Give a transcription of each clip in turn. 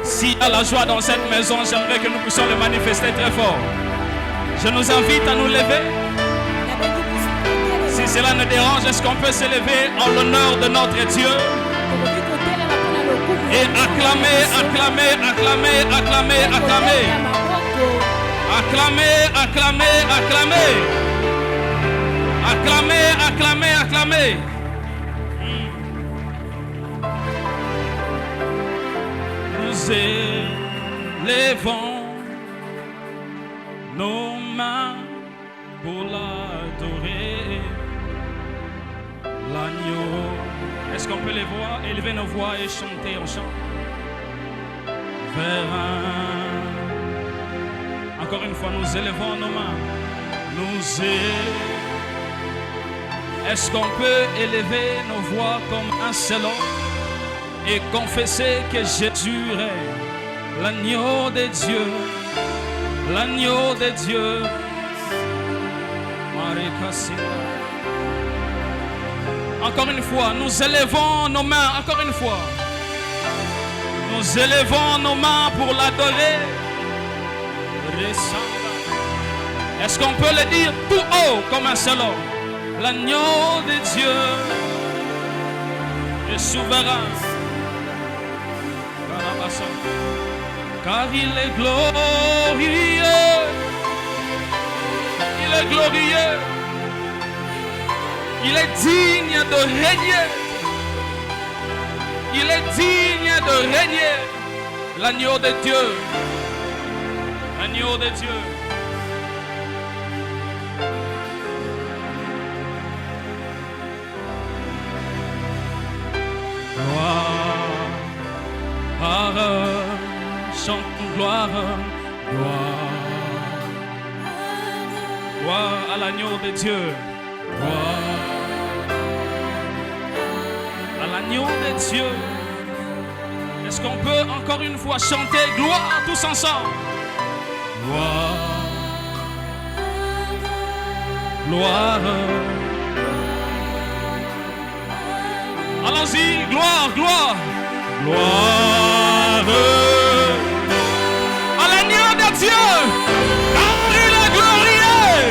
S'il y a la joie dans cette maison, j'aimerais que nous puissions le manifester très fort. Je nous invite à nous lever. Si cela ne dérange, est-ce qu'on peut se lever en l'honneur de notre Dieu et acclamer, acclamer, acclamer, acclamer, acclamer. Acclamer, acclamer, acclamer. Acclamer, acclamer, acclamer. Nous élevons nos mains pour l'adorer. L'agneau. Est-ce qu'on peut les voir, élever nos voix et chanter en chant? Vers un. Encore une fois, nous élevons nos mains. Nous élevons. Est-ce qu'on peut élever nos voix comme un seul homme et confesser que Jésus est l'agneau de Dieu, l'agneau de Dieu. Encore une fois, nous élevons nos mains, encore une fois. Nous élevons nos mains pour l'adorer. Est-ce qu'on peut le dire tout haut comme un seul homme? L'agneau de Dieu est souverain. Car il est glorieux. Il est glorieux. Il est digne de régner. Il est digne de régner. L'agneau de Dieu. L'agneau de Dieu. Gloire, chantons gloire, gloire, gloire à l'agneau de Dieu, gloire à l'agneau de Dieu. Est-ce qu'on peut encore une fois chanter gloire tous ensemble? Gloire, gloire. Allons-y, gloire, gloire, gloire à l'agneau de Dieu, car il est glorieux.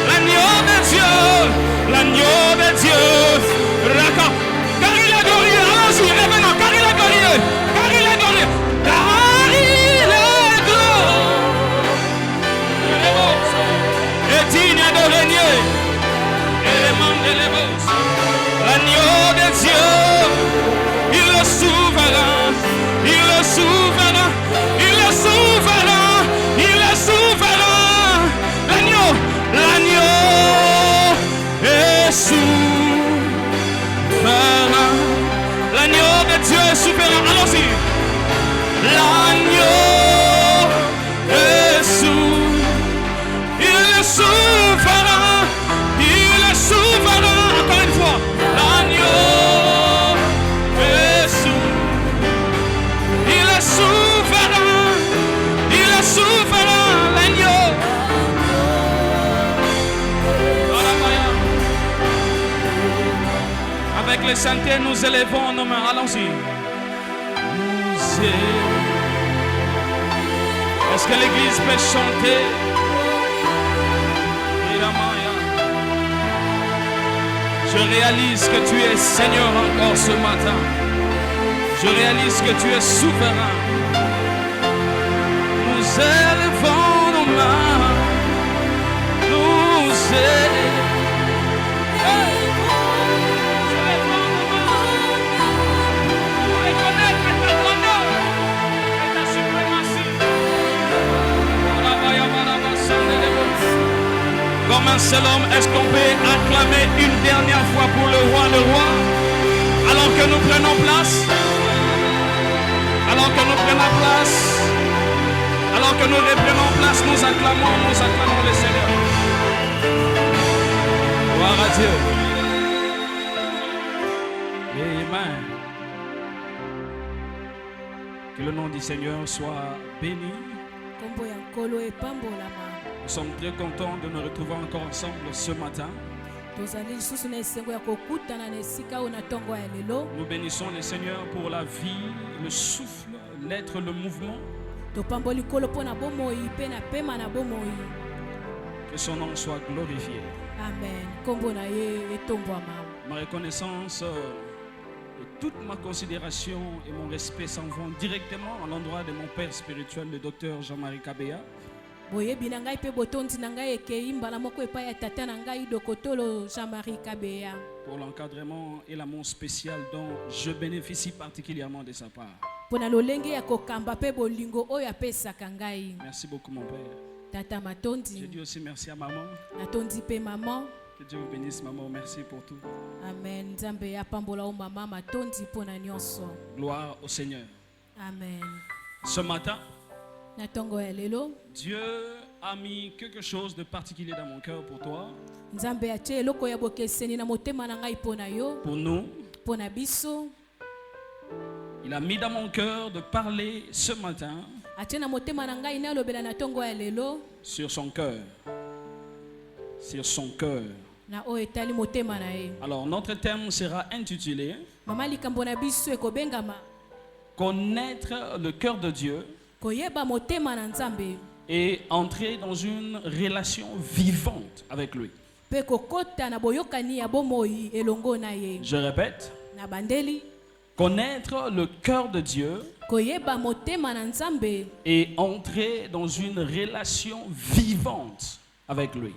L'agneau de Dieu, l'agneau de Dieu, car il est glorieux. Allons-y, revenons, car il est glorieux, car il est glorieux. Digne de régner, l'agneau de Dieu, il est souverain, il est souverain, il est souverain, il est souverain, l'agneau, l'agneau est souverain, l'agneau de Dieu est souverain, allons-y, l'agneau est souverain. Souverain, il est souverain, encore une fois, l'agneau est souverain, il est souverain, il est souverain, l'agneau. Avec les saintetés, nous élevons nos mains, allons-y. Est-ce que l'église peut chanter? Je réalise que tu es Seigneur encore ce matin. Je réalise que tu es souverain. Nous élevons nos mains. Nous élevons nos mains. Pour reconnaître ta grandeur et ta suprématie. Comme un seul homme, est-ce qu'on peut acclamer une dernière fois pour le roi, alors que nous prenons place, alors que nous prenons place, alors que nous reprenons place, nous acclamons le Seigneur. Gloire à Dieu. Amen. Que le nom du Seigneur soit béni. Nous sommes très contents de nous retrouver encore ensemble ce matin. Nous bénissons le Seigneur pour la vie, le souffle, l'être, le mouvement. Que son nom soit glorifié. Amen. Ma reconnaissance et toute ma considération et mon respect s'en vont directement à l'endroit de mon père spirituel, le docteur Jean-Marie Kabea. Pour l'encadrement et l'amour spécial dont je bénéficie particulièrement de sa part. Merci beaucoup mon père. Je dis aussi merci à maman. Que Dieu vous bénisse maman, merci pour tout. Amen. Gloire au Seigneur. Amen. Ce matin, Dieu a mis quelque chose de particulier dans mon cœur pour toi. Pour nous. Il a mis dans mon cœur de parler ce matin sur son cœur. Sur son cœur. Alors notre thème sera intitulé Connaître le cœur de Dieu et entrer dans une relation vivante avec lui. Je répète, connaître le cœur de Dieu et entrer dans une relation vivante avec lui.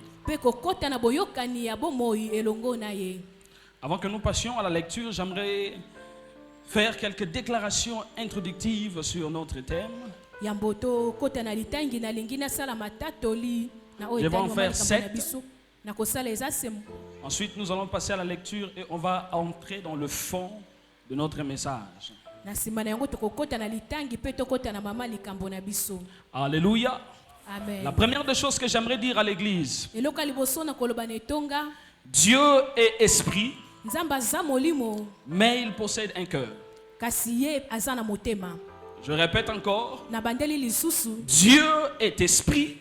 Avant que nous passions à la lecture, j'aimerais faire quelques déclarations introductives sur notre thème. Je vais en faire 7. Ensuite, nous allons passer à la lecture et on va entrer dans le fond de notre message. Alléluia. Amen. La première des choses que j'aimerais dire à l'église, Dieu est esprit, mais il possède un cœur. Je répète encore, Dieu est esprit,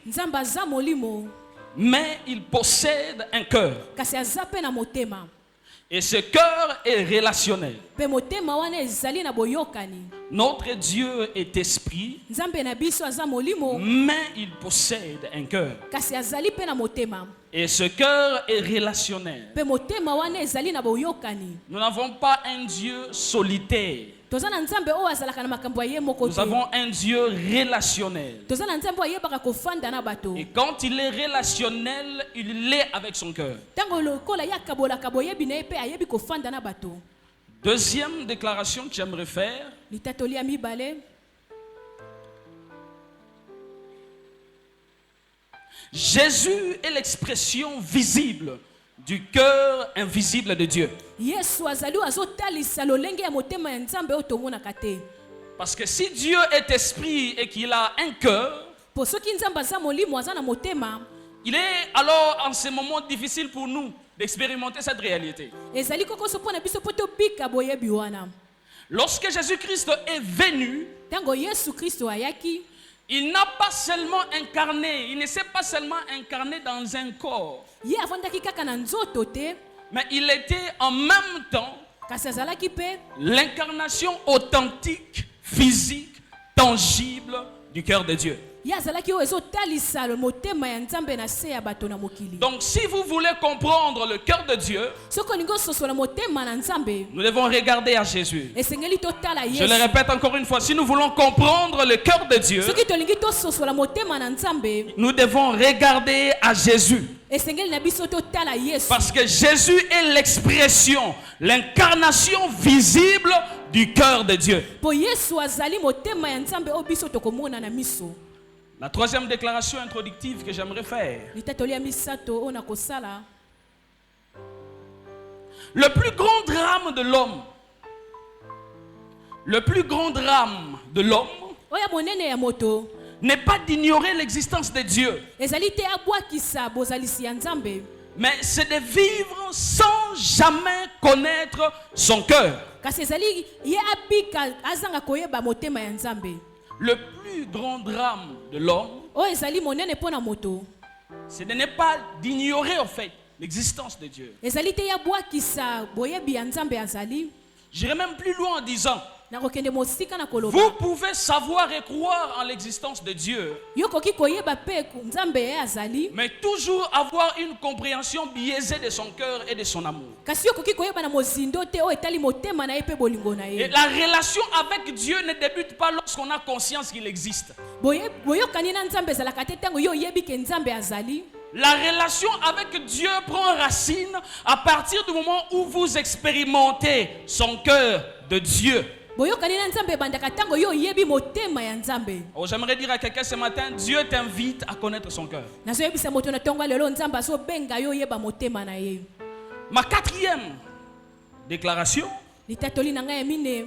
mais il possède un cœur. Et ce cœur est relationnel. Notre Dieu est esprit, mais il possède un cœur. Et ce cœur est relationnel. Nous n'avons pas un Dieu solitaire. Nous avons un Dieu relationnel. Et quand il est relationnel, il l'est avec son cœur. Deuxième déclaration que j'aimerais faire. Jésus est l'expression visible du cœur invisible de Dieu. Parce que si Dieu est esprit et qu'il a un cœur, il est alors en ce moment difficile pour nous d'expérimenter cette réalité. Lorsque Jésus-Christ est venu, il n'a pas seulement incarné, il ne s'est pas seulement incarné dans un corps, mais il était en même temps l'incarnation authentique, physique, tangible du cœur de Dieu. Donc si vous voulez comprendre le cœur de Dieu, nous devons regarder à Jésus. Je le répète encore une fois, si nous voulons comprendre le cœur de Dieu, nous devons regarder à Jésus. Parce que Jésus est l'expression, l'incarnation visible du cœur de Dieu. La troisième déclaration introductive que j'aimerais faire. Le plus grand drame de l'homme, n'est pas d'ignorer l'existence de Dieu, mais c'est de vivre sans jamais connaître son cœur. Le plus grand drame de l'homme Ce n'est pas d'ignorer en fait l'existence de Dieu. ezali te ya bwakisa boyebi ya nzambe azali. J'irai même plus loin en disant, nakokende mosika na koloba vous pouvez savoir et croire en l'existence de Dieu, yokoki koyeba pe nzambe ye azali, mais toujours avoir une compréhension biaisée de son cœur et de son amour. kasi yokoki koyeba na mozindo te o etali motema na ye pe bolingo na Et ye. la relation avec Dieu ne débute pas lorsqu'on a conscience qu'il existe. boyokani na nzambe ezalaka te ntango yo oyebi ke nzambe azali. La relation avec Dieu prend racine à partir du moment où vous expérimentez son cœur de Dieu. boyokani na nzambe ebandaka ntango yo oyebi motema ya nzambe. Oh, j'aimerais dire à quelqu'un ce matin, Dieu t'invite à connaître son cœur. nazoyebisa moto na ntongo ya lelo nzambe azobenga yo oyeba motema na ye. Ma quatrième déclaration, litatoli na ngai ya mine,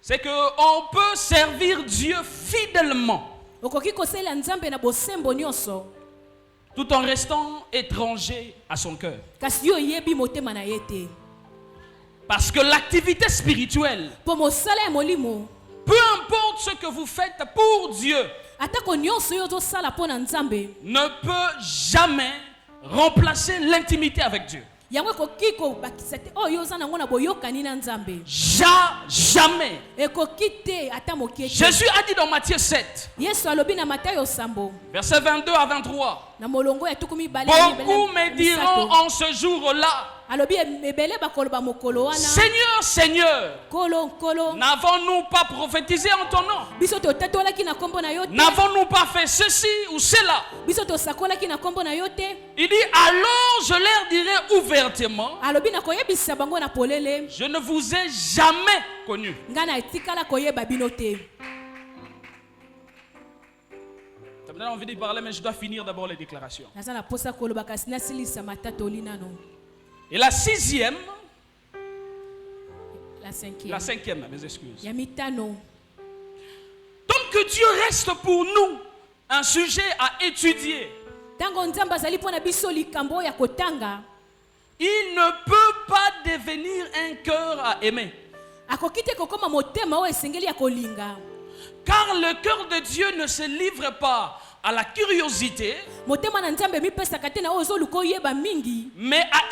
c'est qu'on peut servir Dieu fidèlement okoki kosalela nzambe na bosembo nyonso tout en restant étranger à son cœur. kasi yo oyebi motema na ye te. Parce que l'activité spirituelle, mpo mosala ya molimo peu importe ce que vous faites pour Dieu, atako nyonso yo ozosala mpo na nzambe ne peut jamais remplacer l'intimité avec Dieu. yango ekoki kobakisa te oyo oza nango na boyokani na nzambe. Jamais. ekoki te ata moke te. Jésus a dit dans Matthieu 7, yesu alobi na matayo sambo versets 22 à 23, na molongo ya tuku mibale beaucoup me diront en ce jour-là, alobi ebele bakoloba mokolo wana, Seigneur, Seigneur, nkolo n'avons-nous pas prophétisé en ton nom? biso totatolaki na kombo na yo te, N'avons-nous pas fait ceci ou cela? biso tosakolaki na kombo na yo te. Il dit, alors je leur dirai ouvertement, alobi na koyebisa bango na polele, je ne vous ai jamais connu. ngai na etikala koyeba bino te. Ça me donne envie de parler, mais je dois finir d'abord les déclarations. naza na posa koloba kasi nasilisa matatoli nano. Et la sixième, la la cinquième, mes excuses. ya mitano, Tant que Dieu reste pour nous un sujet à étudier, ntango nzambe azali mpo na biso likambo oyo ya kotanga, il ne peut pas devenir un cœur à aimer. akoki te kokoma motema oyo esengeli ya kolinga. Car le cœur de Dieu ne se livre pas à la curiosité, motema na nzambe mipesaka te na oyo ozoluka oyeba mingi, mais à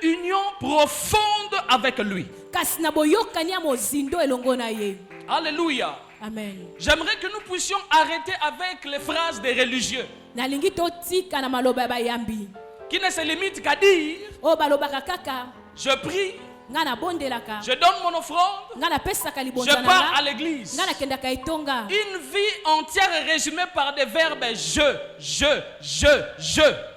une union profonde avec lui. kasi na boyokani ya mozindo elongo na ye. Alléluia. Amen. J'aimerais que nous puissions arrêter avec les phrases des religieux nalingi totika na maloba ya bayambi qui ne se limitent qu'à dire, oyo balobaka kaka je prie, ngai nabondelaka, je donne mon offrande, ngai napesaka je libonza na pars à nga, l'église. ngai nakendaka etonga. Une vie entière est résumée par des verbes je.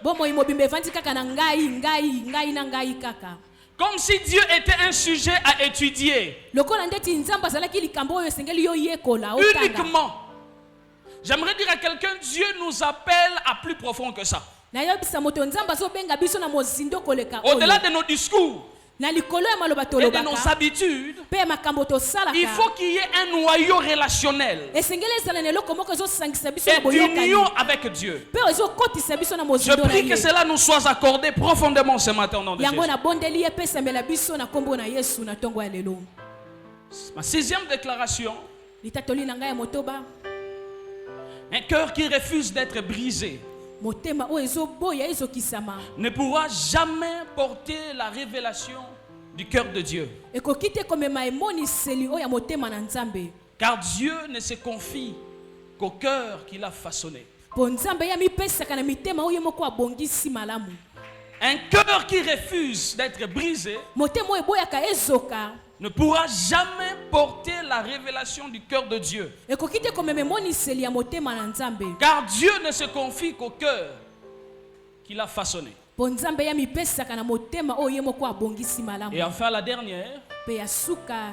bomoi mobimba evandi kaka na ngai na ngai kaka, Comme si Dieu était un sujet à étudier lokola ndeti nzambe azalaki likambo oyo esengeli yo yekola otanga. uniquement. J'aimerais dire à quelqu'un, Dieu nous appelle à plus profond que ça. nayebisa moto nzambe azobenga biso na mozindo koleka Au-delà oyo, de nos discours na likolo ya maloba et de nos tolobaka habitudes, mpe ya makambo il tosalaka, faut qu'il y ait un noyau relationnel esengeli ezala na eloko moko ezosangisa biso na et boyokani d'union avec Dieu. mpe ezokotisa biso na Je mozindo na prie que ye. cela nous soit accordé profondément ce matin au nom de yango Jésus. nabondeli ye epesambela biso na kombo na yesu na ntongo ya lelo. Ma sixième déclaration, litatoli na ngai ya motoba, un cœur qui refuse d'être brisé motema oyo ezoboya ezokisama, ne pourra jamais porter la révélation du cœur de Dieu. ekoki te komema emoniseli oyo ya motema na nzambe, Car Dieu ne se confie qu'au cœur qu'il a façonné. mpo nzambe ye amipesaka na mitema oyo ye moko abongisi malamu. Un cœur qui refuse d'être brisé motema oyo eboyaka ezoka, ne pourra jamais porter la révélation du cœur de Dieu. ekoki te komema emoniseli ya motema na nzambe, Car Dieu ne se confie qu'au cœur qu'il a façonné. mpo nzambe ye amipesaka na motema oyo ye moko abongisi malamu. Et enfin la dernière, mpe ya suka,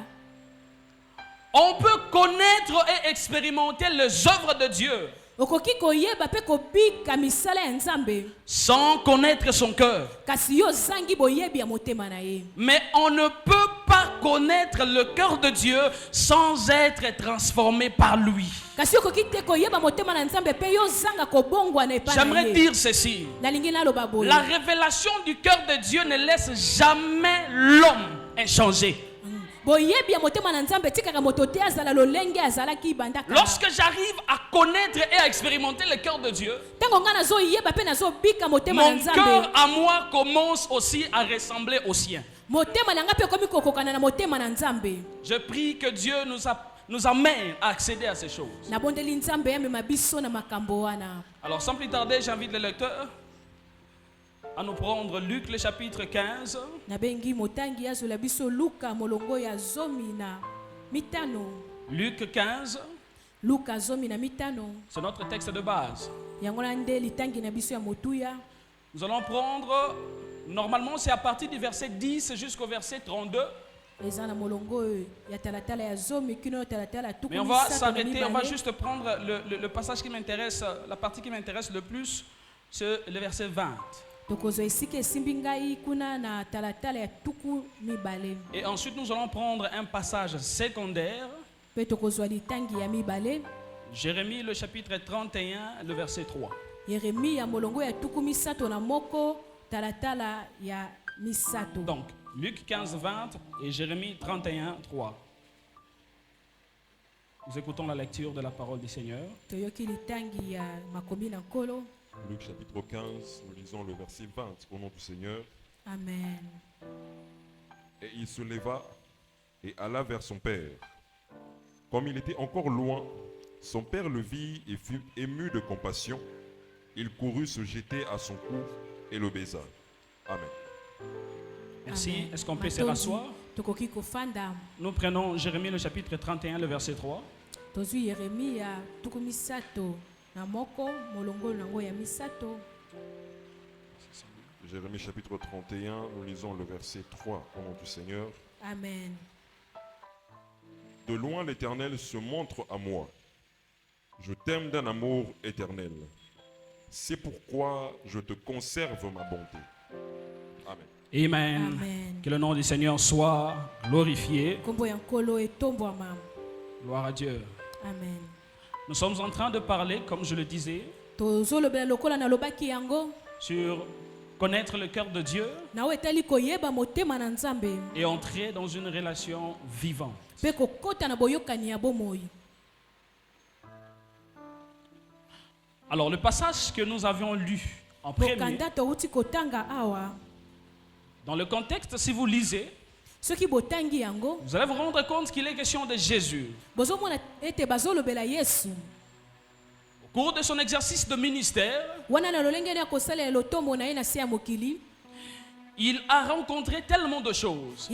on peut connaître et expérimenter les œuvres de Dieu okoki koyeba mpe kobika misala ya nzambe, sans connaître son cœur. kasi yo ozangi boyebi ya motema na ye. Mais on ne peut pas connaître le cœur de Dieu sans être transformé par lui. kasi okoki te koyeba motema na nzambe mpe yo ozanga kobongwana epai na J'aimerais ye. dire ceci. nalingi naloba boye, La révélation du cœur de Dieu ne laisse jamais l'homme inchangé. Lorsque j'arrive à connaître et à expérimenter le cœur de Dieu, mon cœur à moi commence aussi à ressembler au sien. Je prie que Dieu nous amène à accéder à ces choses. Alors sans plus tarder, j'invite les lecteurs à nous prendre Luc le chapitre 15. Luc 15. C'est notre texte de base. Nous allons prendre, normalement c'est à partir du verset 10 jusqu'au verset 32. Mais on va s'arrêter, on va juste prendre le passage qui m'intéresse, la partie qui m'intéresse le plus, c'est le verset 20. Et ensuite nous allons prendre un passage secondaire. Jérémie le chapitre 31, le verset 3. Donc, Luc 15, 20 et Jérémie 31, 3. Nous écoutons la lecture de la parole du Seigneur. Luc chapitre 15, nous lisons le verset 20 au nom du Seigneur. Amen. Et il se leva et alla vers son père. Comme il était encore loin, son père le vit et fut ému de compassion. Il courut se jeter à son cou et le baisa. Amen. Merci. Est-ce qu'on peut se rasseoir? Nous prenons Jérémie le chapitre 31, le verset 3. Jérémie chapitre 31, nous lisons le verset 3 au nom du Seigneur. Amen. De loin l'Éternel se montre à moi. Je t'aime d'un amour éternel. C'est pourquoi je te conserve ma bonté. Amen. Amen. Amen. Que le nom du Seigneur soit glorifié. Gloire à Dieu. Amen. Nous sommes en train de parler, comme je le disais, sur connaître le cœur de Dieu et entrer dans une relation vivante. Alors le passage que nous avions lu en premier, dans le contexte, si vous lisez, vous allez vous rendre compte qu'il est question de Jésus. Au cours de son exercice de ministère, il a rencontré tellement de choses.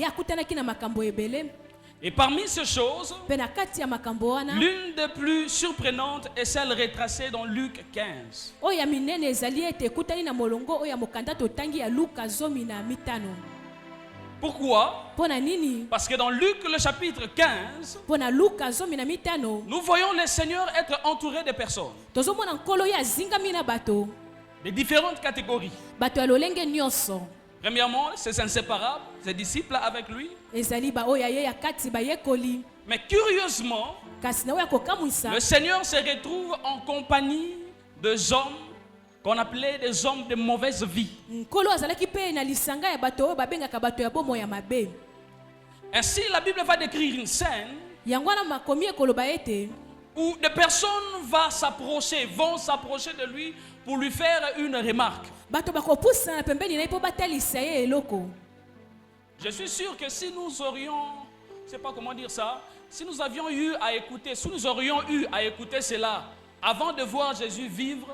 Et parmi ces choses, l'une des plus surprenantes est celle retracée dans Luc 15. Pourquoi? Parce que dans Luc le chapitre 15, nous voyons le Seigneur être entouré de personnes de différentes catégories. Premièrement, ses inséparables, ses disciples avec lui. Mais curieusement, le Seigneur se retrouve en compagnie de hommes qu'on appelait des hommes de mauvaise vie. Ainsi, la Bible va décrire une scène où des personnes vont s'approcher de lui pour lui faire une remarque. Je suis sûr que si nous aurions, je ne sais pas comment dire ça, si nous avions eu à écouter, si nous aurions eu à écouter cela avant de voir Jésus vivre,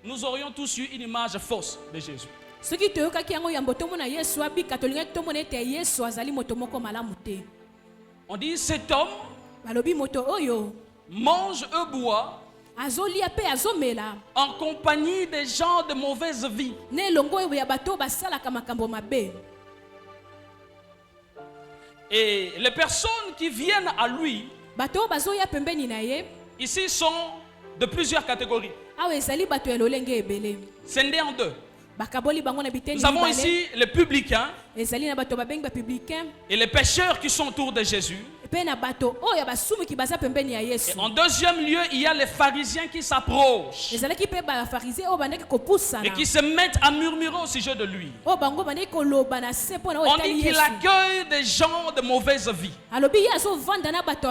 nous aurions tous eu une image fausse de Jésus. On dit cet homme mange et boit en compagnie des gens de mauvaise vie. Et les personnes qui viennent à lui ici sont de plusieurs catégories. Scindées en deux. Nous avons ici les publicains et les pécheurs qui sont autour de Jésus. pe na bato oyo basumu ki baza pembeni ya Yesu. En deuxième lieu, il y a les pharisiens qui s'approchent ezalaki pe ba pharisien oyo bandaki kopusana et qui se mettent à murmurer au sujet de lui. oyo bango bandaki koloba na se mpona oyo On dit etali qu'il Yesu. accueille des gens de mauvaise vie. alobi ye azovanda na bato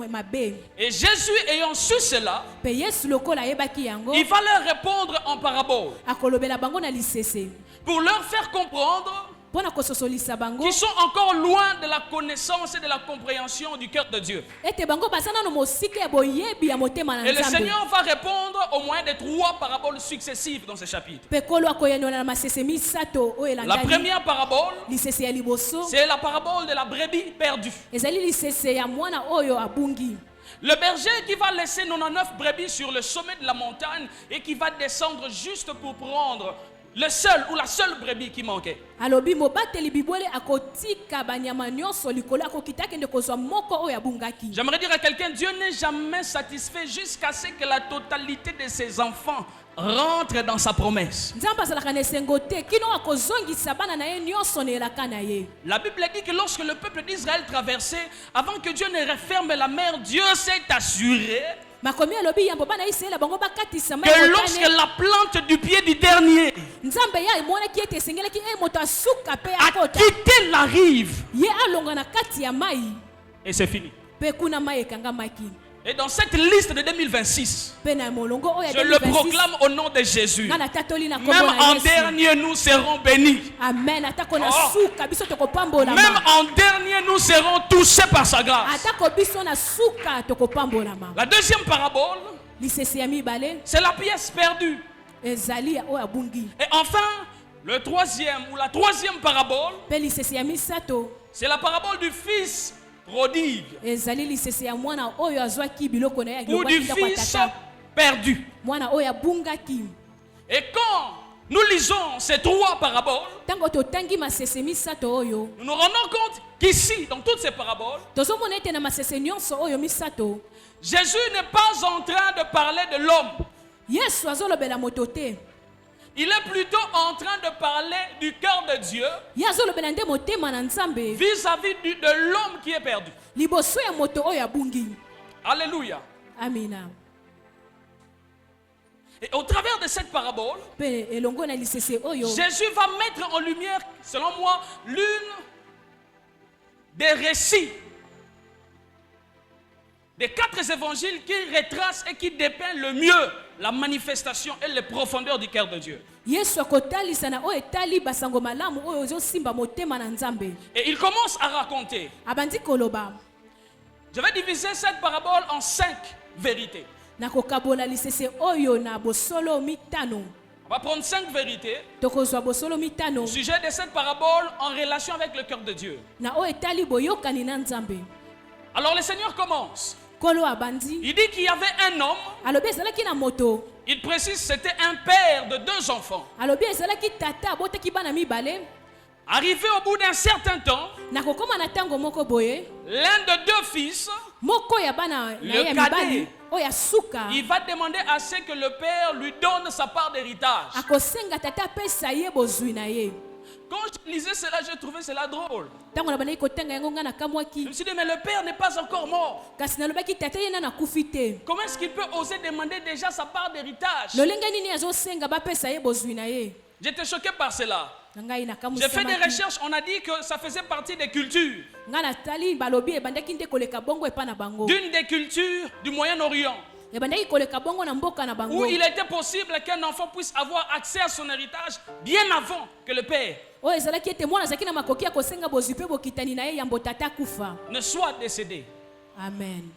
mabe Et Jésus, ayant su cela, pe Yesu lokola ayebaki yango il va leur répondre en parabole akolobela bango na lisese pour leur faire comprendre mpona kososolisa bango qu'ils sont encore loin de la connaissance et de la compréhension du cœur de Dieu. ete bango baza nano mosika ya boyebi ya motema na Et le Nzambe. Seigneur va répondre au moyen de 3 paraboles successives dans ce chapitre. pe kolo akoyanola na masese misato oyo La elandani première parabole, lisese ya liboso c'est la parabole de la brebis perdue. ezali lisese ya mwana oyo abungi. Le berger qui va laisser 99 brebis sur le sommet de la montagne et qui va descendre juste pour prendre le seul ou la seule brebis qui manquait. alobi mobateli bibwele akotika banyama nyonso likolo akokita akende kozwa moko oyo abungaki. J'aimerais dire à quelqu'un, Dieu n'est jamais satisfait jusqu'à ce que la totalité de ses enfants rentre dans sa promesse. nzambe azalaka na esengo te kino akozongisa bana na ye nyonso na elaka na ye. La Bible dit que lorsque le peuple d'Israël traversait, avant que Dieu ne referme la mer, Dieu s'est assuré makomi alobi yambo bana isiraela bango bakatisa mai que lorsque la plante du pied du dernier nzambe ye emonaki ete esengelaki moto asuka mpe a akota quitté la rive, ye alonga na kati ya mai et c'est fini. mpe kuna mai ekangamaki. Et dans cette liste de 2026, mpe na molongo oyo ya je le 2026, proclame au nom de Jésus. nga natatoli na kombo Même na en Yesu. dernier, nous serons bénis. amen atako na Oh. suka biso tokopambolama. Même en dernier, nous serons touchés par sa grâce. atako biso na suka tokopambolama. La deuxième parabole, lisese ya mibale c'est la pièce perdue. ezali ya oyo abungi. Et enfin, le troisième ou la troisième parabole, mpe lisese ya misato c'est la parabole du fils prodigue ezali lisese ya mwana oyo azwaki biloko na ye ou du alobaki ndako ya fils tata. perdu. mwana oyo abungaki. Et quand nous lisons ces 3 paraboles, ntango totangi masese misato oyo nous nous rendons compte qu'ici, dans toutes ces paraboles, tozomona ete na masese nyonso oyo misato Jésus n'est pas en train de parler de l'homme. yesu azolobela moto te. Il est plutôt en train de parler du cœur de Dieu ye azolobela nde motema na nzambe vis-à-vis de l'homme qui est perdu. liboso ya moto oyo abungi. Alléluia. amina. Et au travers de cette parabole, mpe elongo na lisese oyo Jésus va mettre en lumière, selon moi, l'une des récits des 4 évangiles qui retracent et qui dépeint le mieux la manifestation et les profondeurs du cœur de Dieu. yesu akotalisa na oyo etali basango malamu oyo ezosimba motema na nzambe. Et il commence à raconter. abandi koloba Je vais diviser cette parabole en 5 vérités. na kokabola lisese oyo na bosolo mitano. On va prendre 5 vérités tokozwa bosolo mitano au sujet de cette parabole en relation avec le cœur de Dieu. na oyo etali boyokani na nzambe. Alors le Seigneur commence. kolo abandi Il dit qu'il y avait un homme, alobi ezalaki na moto. il précise c'était un père de 2 enfants. alobi ezalaki tata abotaki bana mibale. Arrivé au bout d'un certain temps, na kokoma na ntango moko boye l'un de 2 fils, moko ya bana na ye ya cadet. mibali oyo asuka il va demander à ce que le père lui donne sa part d'héritage. akosenga tata apesa ye bozwi na ye. Quand je lisais cela, je trouvais cela drôle. ntango na bandaki kotanga yango nga Je nakamwaki. me suis dit, mais le père n'est pas encore mort. kasi nalobaki tata ye nana akufi te. Comment est-ce qu'il peut oser demander déjà sa part d'héritage? lolenge nini azosenga bapesa ye bozwi na ye. J'étais choqué par cela. na ngai J'ai fait des nakamusamaki. recherches, on a dit que ça faisait partie des cultures, nga natali balobi ebandaki nde koleka bongo epa na bango. d'une des cultures du Moyen-Orient, ebandaki koleka bongo na mboka na bango où il était possible qu'un enfant puisse avoir accès à son héritage bien avant que le père oyo ezalaki ete mwana azalaki na makoki ya kosenga bozwi mpe bokitani na ye yambo tata akufa. ne soit décédé. amen.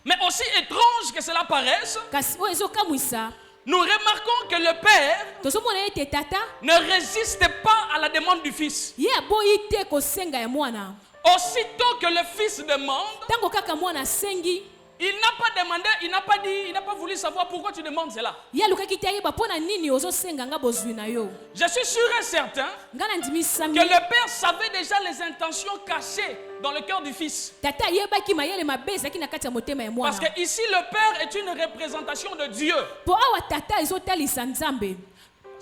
Mais aussi étrange que cela paraisse, kasi oyo ezokamwisa nous remarquons que le père tozomona ete tata ne résiste pas à la demande du fils. ye aboyi te kosenga ya mwana. Aussitôt que le fils demande, ntango kaka mwana asengi il n'a pas demandé, il n'a pas dit, il n'a pas voulu savoir pourquoi tu demandes cela. ye alukaki te ayeba mpo na nini ozosenga nga bozwi na yo. Je suis sûr et certain nga na ndimisami que le père savait déjà les intentions cachées dans le cœur du fils. tata ayebaki mayele mabe ezalaki na kati ya motema ya Parce mwana. que ici le père est une représentation de Dieu. mpo awa tata ezotalisa nzambe.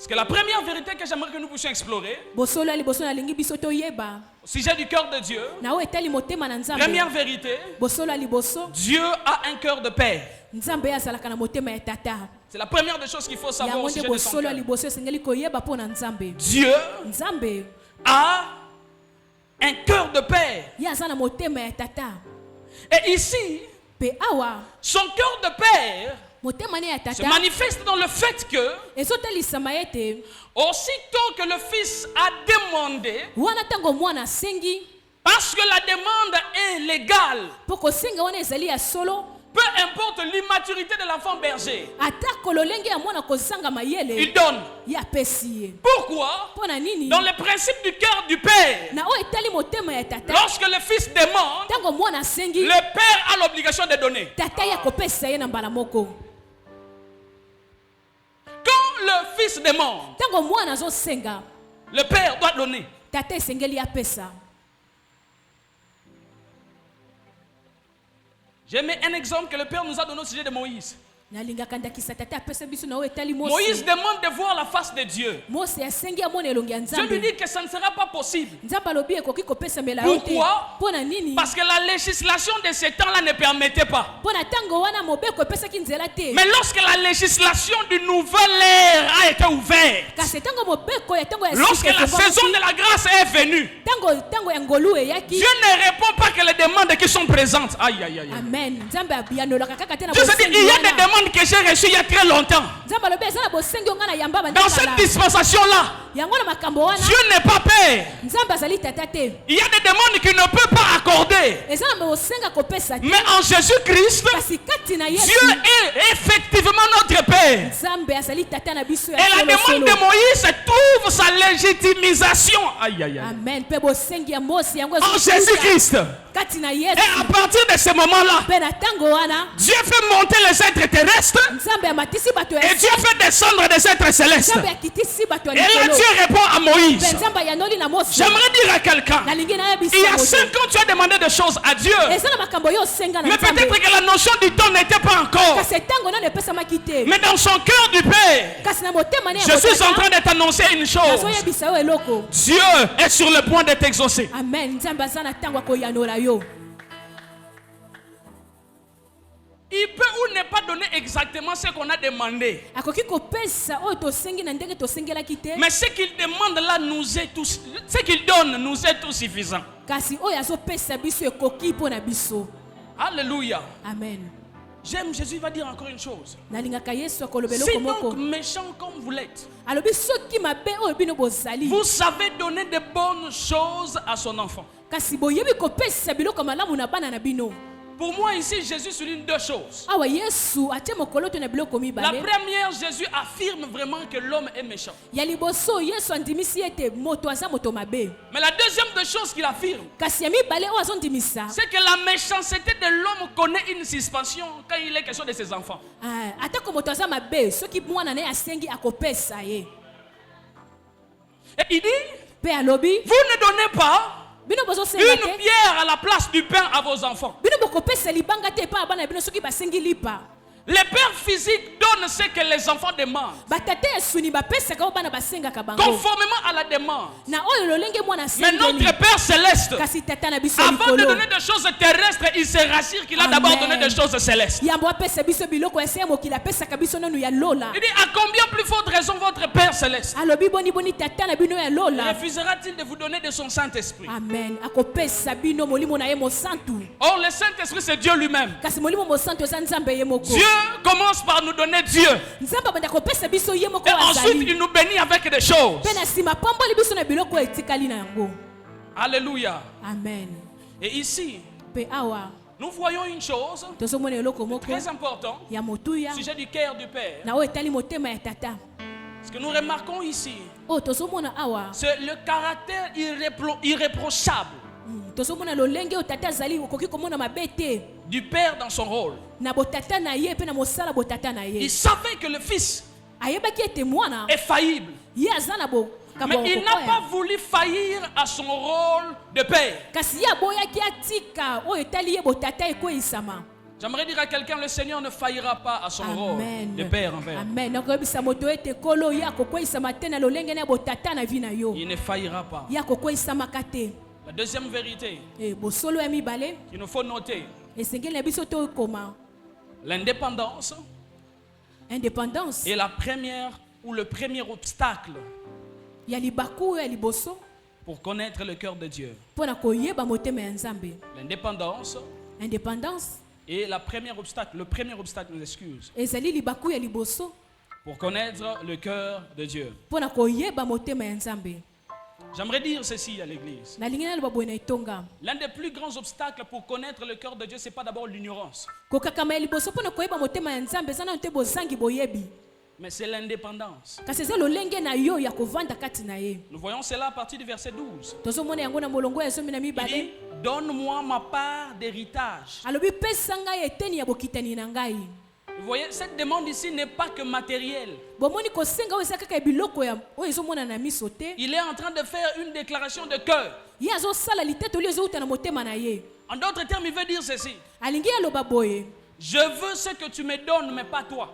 Parce que la première vérité que j'aimerais que nous puissions explorer, bosolo liboso na lingi biso toyeba au sujet du cœur de Dieu, na o etali motema na nzambe première vérité, bosolo liboso Dieu a un cœur de père. nzambe azalaka na motema ya tata C'est la première des choses qu'il faut savoir au yango sujet nde de son bosolo cœur. liboso esengeli koyeba mpo na nzambe Dieu nzambe a un cœur de père. ye aza na motema ya tata Et ici, mpe awa son cœur de père motema ne ya se tata manifeste dans le fait que, ezotalisama ete aussitôt que le fils a demandé, wana ntango mwana asengi parce que la demande est légale, mpo kosenga wana ezali ya solo peu importe l'immaturité de l'enfant berger, atako lolenge ya mwana kozanga il mayele donne. ye apesi ye Pourquoi? mpo na nini Dans le principe du cœur du père, na oyo etali motema ya tata lorsque le fils demande, ntango mwana asengi le père a l'obligation de donner. tata ye akopesa ye na mbala moko Quand le fils demande, ntango mwana azosenga le père doit donner. tata esengeli apesa J'ai mis un exemple que le père nous a donné au sujet de Moïse. nalingaka ndakisa tata apesa biso na oyo etali Moïse mosi demande de voir la face de Dieu. mosi asengi amona elongi ya Dieu lui nzambe dit que ça ne sera pas possible. nzambe alobi ekoki kopesamela yo te Pourquoi? mpo na nini Parce que la législation de ces temps-là ne permettait pas. mpo na ntango wana mobeko epesaki nzela te Mais lorsque la législation du nouvel ère a été ouverte, kasi ntango mobeko ya ntango ya lorsque sika la ekomaki, saison de la grâce est venue, ntango ya ngolu eyaki Dieu ne répond pas que les demandes qui sont présentes. Aïe, aïe, aïe. amen nzambe abianolaka kaka te na Je te dis, bosengi il y a wana. des demandes que j'ai reçues il y a très longtemps. nzambe alobi eza na bosengi onga na yamba Dans cette bandakala dispensation-là, yango na makambo wana Dieu n'est pas père. nzambe azali tata te Il y a des demandes qu'il ne peut pas accorder. eza na bosenga kopesa te Mais en Jésus-Christ, kasi kati na yesu Dieu est effectivement notre Père. nzambe azali tata na biso ya Et la demande solosolo de Moïse trouve sa légitimisation. Aïe, aïe, aïe. amen mpe bosengi ya mosi yango En ezokita Jésus-Christ. kati na Et yesu à partir de ce moment-là, mpe na ntango wana Dieu fait monter les êtres terrestres nzambe amatisi bato ya et Dieu fait descendre des êtres célestes. nzambe akitisi bato ya Et là, likolo Dieu répond à Moïse. mpe nzambe ayanoli na mosi J'aimerais dire à quelqu'un, nalingi nayebisa il y a moto 5 ans, tu as demandé des choses à Dieu. eza na makambo yo osenga na Mais nzambe peut-être que la notion du temps n'était pas encore. kasi ntango nano epesamaki te Mais dans son cœur du Père, kasi na motema ne je suis en train de t'annoncer une chose. nazoyebisa yo eloko Dieu est sur le point de t'exaucer. amen nzambe aza na ntango ya koyanola yo Il peut ou ne pas donner exactement ce qu'on a demandé. akoki kopesa oyo tosengi na ndenge tosengelaki te Mais ce qu'il demande là nous est tout, ce qu'il donne nous est tout suffisant. kasi oyo azopesa biso ekoki mpo na biso Alléluia. amen J'aime Jésus, il va dire encore une chose. nalingaka yesu akoloba Si eloko moko donc méchant comme vous l'êtes, alobi soki mabe oyo bino bozali vous savez donner de bonnes choses à son enfant. kasi boyebi kopesa biloko malamu na bana na bino Pour moi ici, Jésus souligne deux choses. awa yesu atie mokolo to na biloko La mibale première, Jésus affirme vraiment que l'homme est méchant. ya liboso yesu andimisi ete moto aza moto mabe Mais la deuxième des choses qu'il affirme, kasi ya mibale oyo azondimisa c'est que la méchanceté de l'homme connaît une suspension quand il est question de ses enfants. atako moto aza mabe soki mwana na ye asengi akopesa ye Et il dit, mpe alobi vous ne donnez pas bino bozosenga une te pierre à la place du pain à vos enfants. bino bokopesa libanga te epai ya bana na bino soki basengi lipa Les pères physiques donnent ce que les enfants demandent, batata ya suni bapesaka oyo bana basengaka bango conformément à la demande. na oyo lolenge mwana Mais notre asengeli Père Céleste, kasi tata na biso avant de likolo donner des choses terrestres, il se rassure qu'il a Amen. d'abord donné des choses célestes. yambo apesa biso biloko ese ya mokili apesaka biso nanu ya lola Il dit, à combien plus forte raison votre Père Céleste alobi boniboni tata na bino ya lola refusera-t-il de vous donner de son Saint-Esprit? amen akopesa bino molimo na ye mosantu Or, le Saint-Esprit, c'est Dieu lui-même. kasi molimo mosantu eza nzambe ye moko Dieu commence par nous donner Dieu. nzambe abanda kopesa biso ye moko Et ensuite, azali il nous bénit avec des choses. mpe na nsima pamboli biso na biloko oyo etikali na yango Alléluia. amen Et ici, mpe awa nous voyons une chose tozomona eloko moko très importante ya motuya au sujet du cœur du Père. na oyo etali motema ya tata Ce que nous remarquons ici, oyo tozomona awa c'est le caractère irréprochable tozomona lolenge oyo tata azali okoki komona mabe te du Père dans son rôle. na botata na ye mpe na mosala botata na ye Il savait que le Fils ayebaki ete mwana est faillible. ye aza na Mais il n'a pas voulu faillir à son rôle de Père. kasi ye aboyaki atika oyo etali ye botata ekweyisama J'aimerais dire à quelqu'un, le Seigneur ne faillira pas à son rôle de père envers. Amen. Il ne faillira pas. La deuxième vérité qu'il nous faut noter, l'indépendance est la première ou le premier obstacle pour connaître le cœur de Dieu. L'indépendance est le premier obstacle, nous excuse, pour connaître le cœur de Dieu. J'aimerais dire ceci à l'église. L'un des plus grands obstacles pour connaître le cœur de Dieu, ce n'est pas d'abord l'ignorance, mais c'est l'indépendance. Nous voyons cela à partir du verset 12. Il dit, donne-moi ma part d'héritage. Vous voyez, cette demande ici n'est pas que matérielle. Il est en train de faire une déclaration de cœur. En d'autres termes, il veut dire ceci. Je veux ce que tu me donnes, mais pas toi.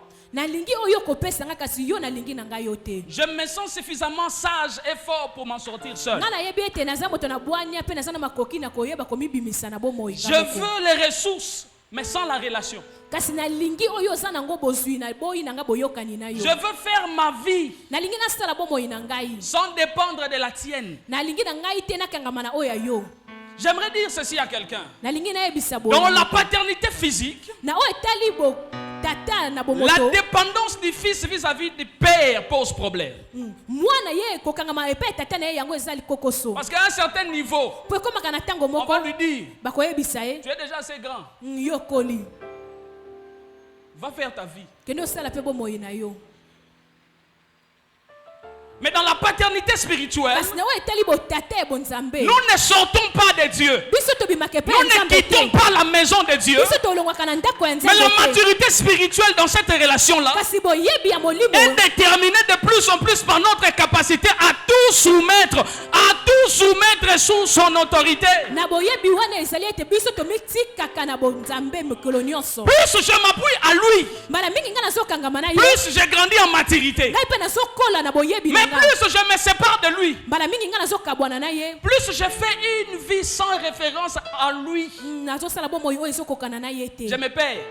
Je me sens suffisamment sage et fort pour m'en sortir seul. Je veux les ressources, mais sans la relation. Je veux faire ma vie sans dépendre de la tienne. J'aimerais dire ceci à quelqu'un. Dans la paternité physique, la dépendance du fils vis-à-vis du père pose problème. Parce qu'à un certain niveau, on va lui dire, tu es déjà assez grand. Va faire ta vie. Mais dans la paternité spirituelle, nous ne sortons pas de Dieu. Nous ne quittons pas la maison de Dieu. Mais la maturité spirituelle dans cette relation-là est déterminée de plus en plus par notre capacité à tout soumettre sous son autorité. Plus je m'appuie à lui, plus j'ai grandi en maturité. Mais plus je me sépare de lui, plus je fais une vie sans référence à lui. Je me perds.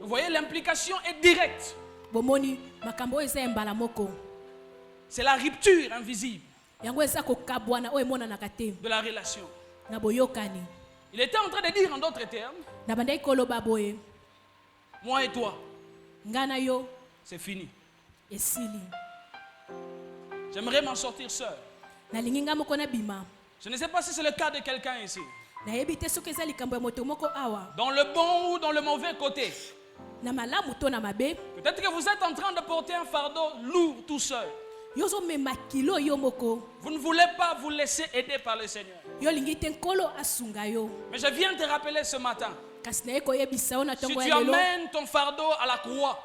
Vous voyez, l'implication est directe. C'est la rupture invisible de la relation. Il était en train de dire en d'autres termes, moi et toi, c'est fini. J'aimerais m'en sortir seul. Je ne sais pas si c'est le cas de quelqu'un ici. Dans le bon ou dans le mauvais côté. Peut-être que vous êtes en train de porter un fardeau lourd tout seul. Vous ne voulez pas vous laisser aider par le Seigneur. Mais je viens te rappeler ce matin. Si tu amènes ton fardeau à la croix.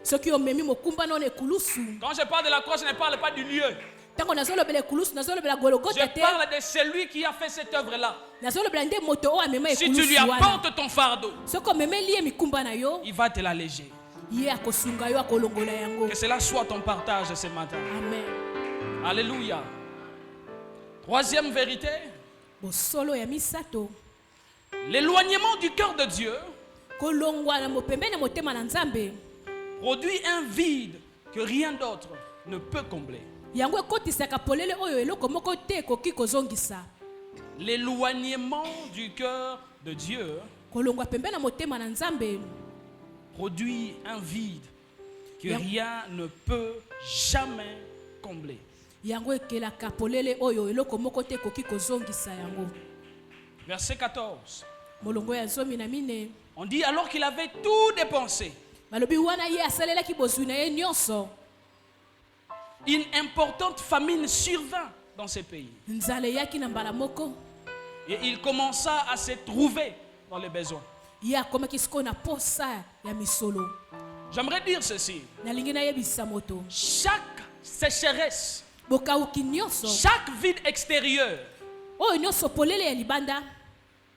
Quand je parle de la croix, je ne parle pas du lieu. Je parle de celui qui a fait cette œuvre-là. Si tu lui apportes ton fardeau, il va te l'alléger. Que cela soit ton partage ce matin. Amen. Alléluia. Troisième vérité. L'éloignement du cœur de Dieu produit un vide que rien d'autre ne peut combler. L'éloignement du cœur de Dieu produit un vide que rien ne peut jamais combler. Verset 14. On dit alors qu'il avait tout dépensé. Une importante famine survint dans ces pays. Et il commença à se trouver dans les besoins. J'aimerais dire ceci. Chaque sécheresse, chaque vide extérieur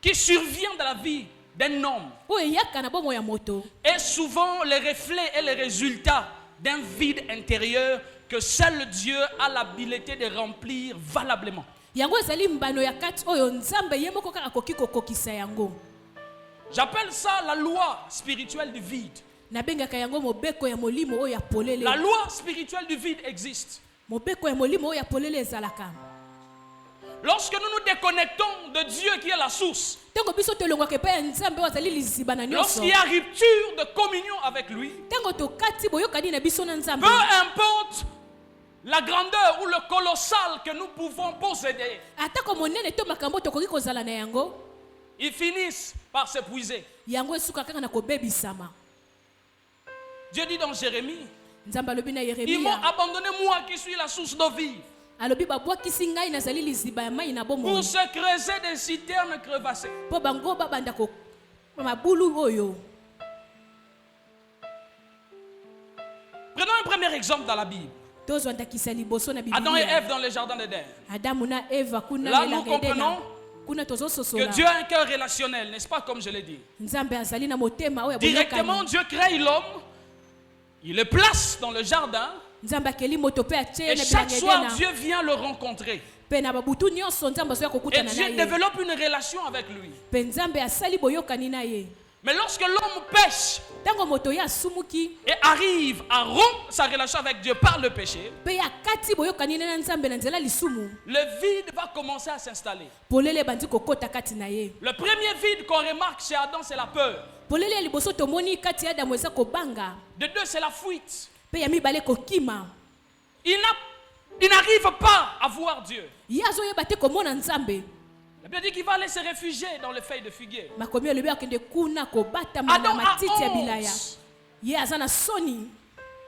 qui survient dans la vie d'un homme oyo eyaka na bomoi ya moto est souvent le reflet et le résultat d'un vide intérieur que seul Dieu a l'habilité de remplir valablement. yango ezali mbano ya kati oyo nzambe ye moko kaka akoki kokokisa yango. J'appelle ça la loi spirituelle du vide. nabengaka yango mobeko ya molimo oyo ya polele. La loi spirituelle du vide existe. mobeko ya molimo oyo ya polele ezalaka. Lorsque nous nous déconnectons de Dieu qui est la source, tango biso tolongwaka epai ya nzambe oyo azali liziba na nyonso, lorsqu'il y a rupture de communion avec lui, tango tokati boyokani na biso na nzambe, peu importe la grandeur ou le colossal que nous pouvons posséder, atako monene to makambo tokoki kozala na yango, ils finissent par s'épuiser. yango esuka kaka na kobebisama. Dieu dit dans Jérémie, nzambe alobi na ils m'ont Yeremia, abandonné moi qui suis la source d'eau vive, alobi babwakisi ngai nazali liziba ya mai na bomoi, pour se creuser des citernes crevassées. po bango babanda ko mabulu oyo. Prenons un premier exemple dans la Bible. tozwandakisa liboso na Adam et Biblia. Ève dans le jardin d'Éden. Adamu na Eva kuna Là, na nous elanga Edena. comprenons kuna Que tozososola Dieu a un cœur relationnel, n'est-ce pas, comme je l'ai dit. nzambe azali na motema oyo ya Directement, boyokani. Dieu crée l'homme, il le place dans le jardin, nzambe akeli moto mpe atie et na chaque bilanga soir, Edena. Dieu vient le rencontrer. mpe na babutu nyonso nzambe azoya Et kokutana Dieu na ye, développe une relation avec lui. mpe nzambe asali boyokani na ye. Mais lorsque l'homme pêche ntango moto ye asumuki et arrive à rompre sa relation avec Dieu par le péché, mpe ye akati boyokani na nzambe na nzela lisumu, le vide va commencer à s'installer. polele ebandi kokota kati na ye. Le premier vide qu'on remarque chez Adam, c'est la peur. polele ya liboso tomoni kati ya adamu eza kobanga, De deux, c'est la fuite. mpe ya mibale kokima. Il n'arrive pas à voir Dieu. ye azoyeba te komona nzambe. La Bible dit qu'il va aller se réfugier dans les feuilles de figuier. makomi alobi akende kuna kobatama na Adam a matiti ya bilaya. honte. ye aza na soni.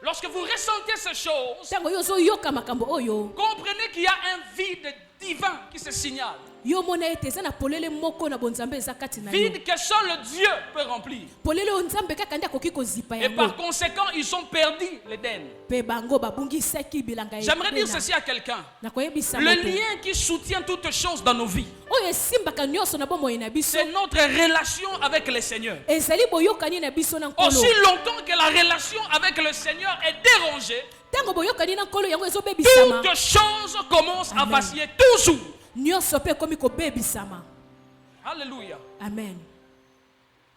Lorsque vous ressentez ces choses, ntango yo ozoyoka makambo oyo, comprenez qu'il y a un vide divin qui se signale. yo mona ete eza na polele moko na bonzambe eza kati na yo. Vide que seul Dieu peut remplir. polele oyo nzambe kaka nde akoki kozipa Et par yango, conséquent, ils ont perdu l'Éden. mpe bango babungisaki bilanga ya J'aimerais dire Edena. ceci à quelqu'un. nakoyebisa Le moto lien qui soutient toutes choses dans nos vies, oyo esimbaka nyonso na bomoi na biso, c'est notre relation avec le Seigneur. ezali boyokani na biso na nkolo. Aussi longtemps que la relation avec le Seigneur est dérangée, ntango boyokani na nkolo yango ezobebisama, toutes choses commencent à Amen. vaciller toujours. nyonso mpe ekomi kobebisama. Alléluia. Amen.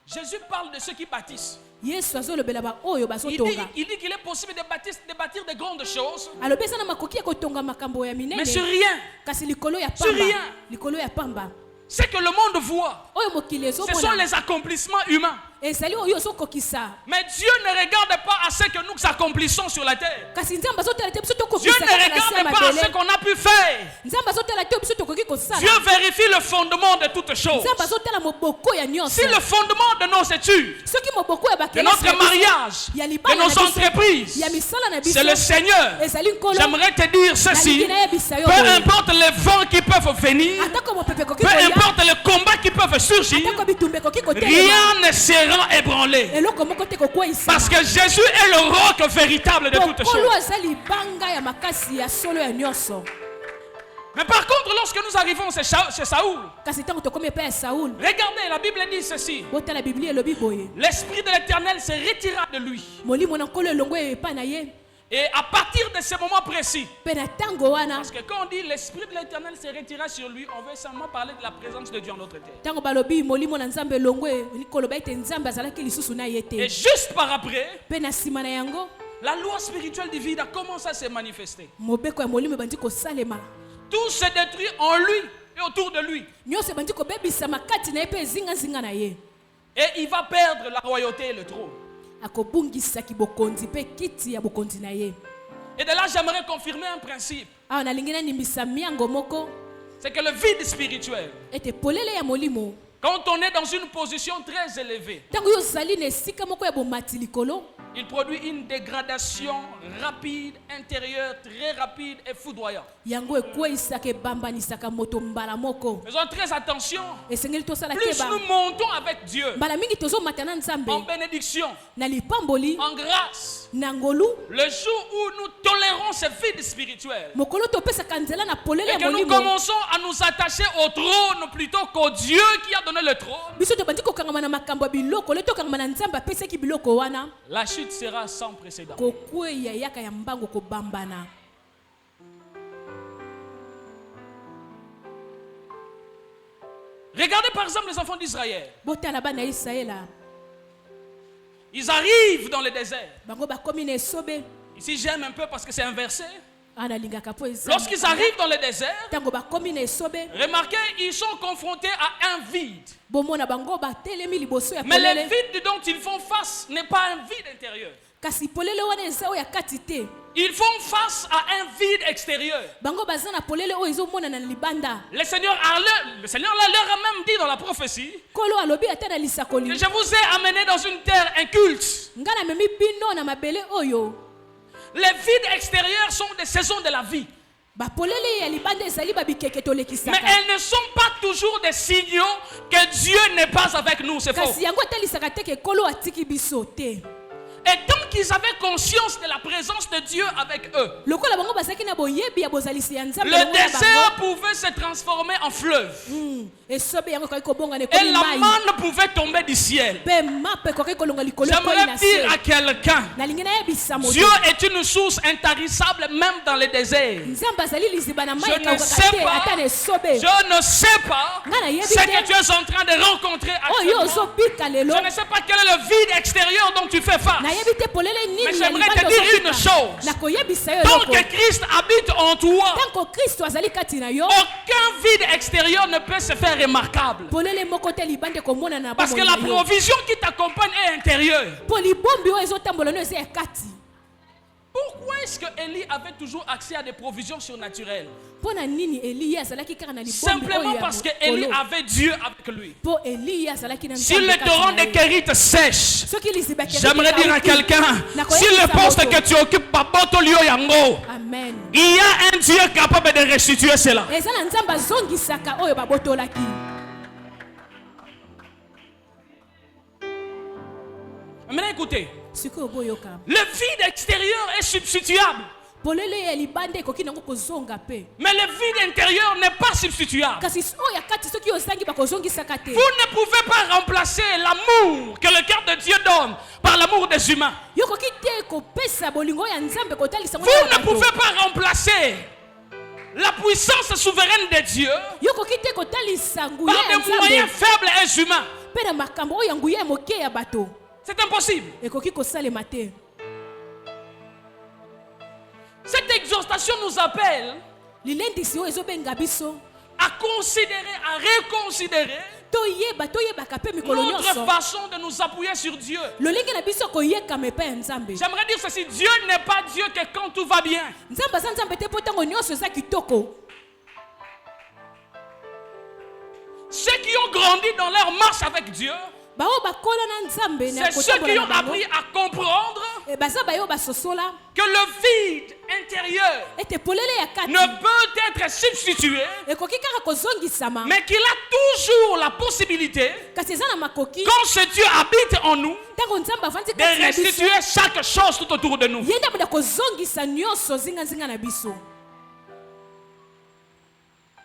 Jésus parle de ceux qui bâtissent. yesu azolobela baoyo bazotonga, Il dit qu'il est possible de bâtir de grandes choses, alobi eza na makoki ya kotonga makambo ya mais sur minene, rien. kasi likolo ya Sur rien. pamba, likolo ya pamba Ce que le monde voit, oyo mokili ce sont ezomona les accomplissements humains. ezali oyo ozokokisa, Mais Dieu ne regarde pas à ce que nous accomplissons sur la terre. kasi nzambe azotala te biso Dieu tokokisa ne kaka na se ya regarde pas à ce mabele. qu'on a pu faire. nzambe azotala te biso tokoki kosala. Dieu vérifie le fondement de toutes choses. nzambe azotala moboko ya nyonso. Si le fondement de nos études, soki moboko ya de bakelasi notre na biso, mariage, ya de libala na nos biso, entreprises, ya misala na biso, c'est le Seigneur. ezali nkolo. J'aimerais te dire ceci. Nalingi nayebisa yo Peu boye. importe les vents qui peuvent venir, atako mopepe ekoki peu koya, importe les combats qui peuvent surgir, atako bitumba ekoki kotelema, rien ne sera ébranlé. eloko moko te kokweyisama. Parce que Jésus est le roc véritable de toutes nkolo choses. aza libanga ya makasi ya solo ya nyonso. Mais par contre, lorsque nous arrivons chez Saoul, kasi ntango tokomi epai ya Saul, regardez, la Bible dit ceci. botala biblia elobi boye, L'Esprit de l'Éternel se retira de lui. molimo na nkolo elongo epai na ye, Et à partir de ce moment précis, mpe na ntango wana, parce que quand on dit l'Esprit de l'Éternel se retira sur lui, on veut seulement parler de la présence de Dieu en notre terre. ntango balobi molimo na nzambe elongo koloba ete nzambe azalaki lisusu na ye Et te, juste par après, mpe na nsima na yango la loi spirituelle du vide a commencé à se manifester. mobeko ya molimo ebandi kosalema, Tout se détruit en lui et autour de lui. nyonso ebandi kobebisama kati na ye mpe ezingazinga na ye, Et il va perdre la royauté et le trône. akobungisaki bokonzi mpe kiti ya bokonzi na ye. Et de là, j'aimerais confirmer un principe. awa nalingi nanimbisa miango moko C'est que le vide spirituel, ete polele ya molimo, quand on est dans une position très élevée, ntango yo ozali na esika moko ya bomati likolo, il produit une dégradation rapide, intérieure, très rapide et foudroyante. yango ekweyisaka ebambanisaka moto mbala moko. Faisons très attention. esengeli tosala Plus keba, nous montons avec Dieu mbala mingi tozomata na nzambe en bénédiction, na lipamboli, en grâce, nangolu le jour où nous tolérons ce vide spirituel mokolo topesaka nzela na polele et ya que nous molimo commençons à nous attacher au trône plutôt qu'au Dieu qui a donné le trône, biso tobandi kokangama na makambo ya biloko le tokangama na nzambe apesaki biloko wana la chute sera sans précédent. kokweya yaka ya mbango kobambana. Regardez par exemple les enfants d'Israël. botala bana ya Israela Ils arrivent dans le désert. bango bakomi na esobe Ici j'aime un peu parce que c'est inversé. analingaka po eza Lorsqu'ils arrivent dans le désert, ntango bakomi na esobe remarquez, ils sont confrontés à un vide. bomona bango batelemi liboso ya Mais le polele vide dont ils font face n'est pas un vide intérieur. kasi polele wana eza oyo ya kati te Ils font face à un vide extérieur. bango baza na polele oyo ezomonana na libanda Le Seigneur là leur a même dit dans la prophétie kolo alobi ata na que lisakoli je vous ai amené dans une terre inculte. nga namemi bino na mabele oyo. Les vides extérieurs sont des saisons de la vie. bapolele ya libanda ezali babikeke Mais tolekisaka elles ne sont pas toujours des signaux que Dieu n'est pas avec nous. C'est faux. kasi yango etalisaka te ke kolo atiki biso te. Et tant qu'ils avaient conscience de la présence de Dieu avec eux, lokola bango bazalaki na boyebi ya bozalisi ya nzambe le elongo na désert bango, pouvait se transformer en fleuve. esobe yango ekoki kobongana Et ekomi la mai manne pouvait tomber du ciel. mpe mape ekoki kolonga likolo ekoyi J'aimerais na dire se à quelqu'un, nalingi nayebisa moto Dieu est une source intarissable même dans le désert. nzambe azali liziba na mai Je ne ekawukaka sais te pas. ata na esobe Je ne sais pas nga nayebi ce que te tu es en train de rencontrer oyo actuellement. ozobika lelo Je ne sais pas quel est le vide extérieur dont tu fais face. nayebi te polele Mais nini ya j'aimerais te libanda dire une ozobika chose. nakoyebisa yo Tant eloko que Christ habite en toi, tanko kristo azali kati na yo aucun vide extérieur ne peut se faire remarquable. polele moko te libanda ekomona na Parce que bomoi la na yo provision qui t'accompagne est intérieure. mpo libombi oyo ezotambola no eza ya kati. Pourquoi est-ce que Élie avait toujours accès à des provisions surnaturelles? mpo na nini eli ye azalaki kaka na libombi Simplement oyo ya parce que Élie mokolo. avait Dieu avec lui. mpo eli ye azalaki na Si Nzambe le kati torrent na de ye. Kérit sèche, soki liziba Kérit j'aimerais dire à ekauki, quelqu'un, si nakoyebisa le poste moto. que tu occupes, Baboto Lio Yango, amen il y a un Dieu capable de restituer cela. eza na nzambe azongisaka oyo babotolaki. Maintenant écoutez, sikoyo boyoka le vide extérieur est substituable, polele ya libanda ekoki nango kozonga pe mais le vide intérieur n'est pas substituable. kasi oyo ya kati soki ozangi bakozongisaka te. Vous ne pouvez pas remplacer l'amour que le cœur de Dieu donne par l'amour des humains. yokoki te kopesa bolingo ya nzambe kotalisa ngo Vous na ne bato. pouvez pas remplacer la puissance souveraine de Dieu yokoki te kotalisa nguya par ya des moyens nzambe faibles et humains. mpe na makambo oyo ya nguya ya moke ya bato C'est impossible. ekoki kosalema te. Cette exhortation nous appelle lilendisi oyo ezobenga biso à considérer, à reconsidérer toyebaka mpe mikolo notre nyonso façon de nous appuyer sur Dieu. lolenge na biso koyekama epai ya nzambe. J'aimerais dire ceci, Dieu n'est pas Dieu que quand tout va bien. nzambe aza nzambe te mpo ntango nyonso eza kitoko. Ceux qui ont grandi dans leur marche avec Dieu, bao bakola na nzambe na c'est ceux qui kotambola ont na bango appris à comprendre baza bayo basosola que le vide intérieur ete polele ya kati ne peut être substitué, ekoki kaka kozongisama mais qu'il a toujours la possibilité, kasi eza na makoki quand ce Dieu habite en nous, ntango nzambe avandi de kati na biso restituer chaque chose tout autour de nous. ye nde moda kozongisa nyonso zingazinga na biso.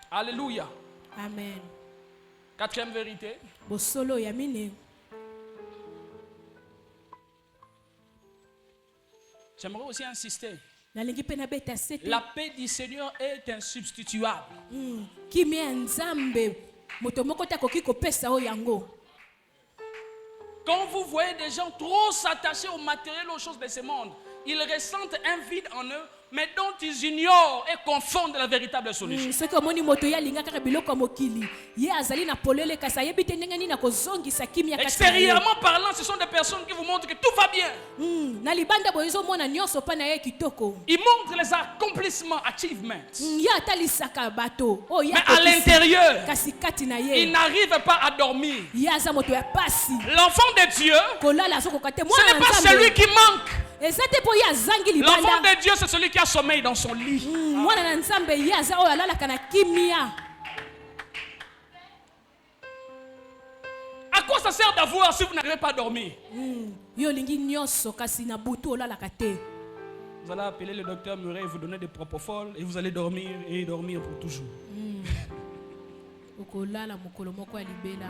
Alléluia. amen. Quatrième vérité, bosolo ya mine j'aimerais aussi insister. nalingi mpe nabeta sete La paix du Seigneur est insubstituable. kimia ya nzambe moto moko te akoki kopesa oyo yango. Quand vous voyez des gens trop s'attacher au matériel, aux choses de ce monde, ils ressentent un vide en eux, mais dont ils ignorent et confondent la véritable solution. soki omoni moto ye alinga kaka biloko ya mokili ye azali na polele kasi ayebi te ndenge nini akozongisa kimia kati na ye. Extérieurement parlant, ce sont des personnes qui vous montrent que tout va bien. na libanda boye ezomona nyonso mpa na ye kitoko. Ils montrent les accomplissements, achievements. ye atalisaka bato oyo ye Mais à akokisi. l'intérieur, kasi kati na ils ye n'arrivent pas à dormir. ye aza moto ya pasi L'enfant de Dieu, kolala azokoka te ce mwana n'est na pas celui nzambe qui manque. eza te mpo ye azangi L'enfant libanda. de Dieu, c'est celui qui a sommeil dans son lit. mwana na nzambe ye aza oyo alalaka na kimia. À quoi ça sert d'avoir si vous n'arrivez pas à dormir? Yo lingi nyonso kasi na butu olalaka te. Vous allez appeler le docteur Murray et vous donner des propofol et vous allez dormir et dormir pour toujours. Okolala mokolo moko ya libela.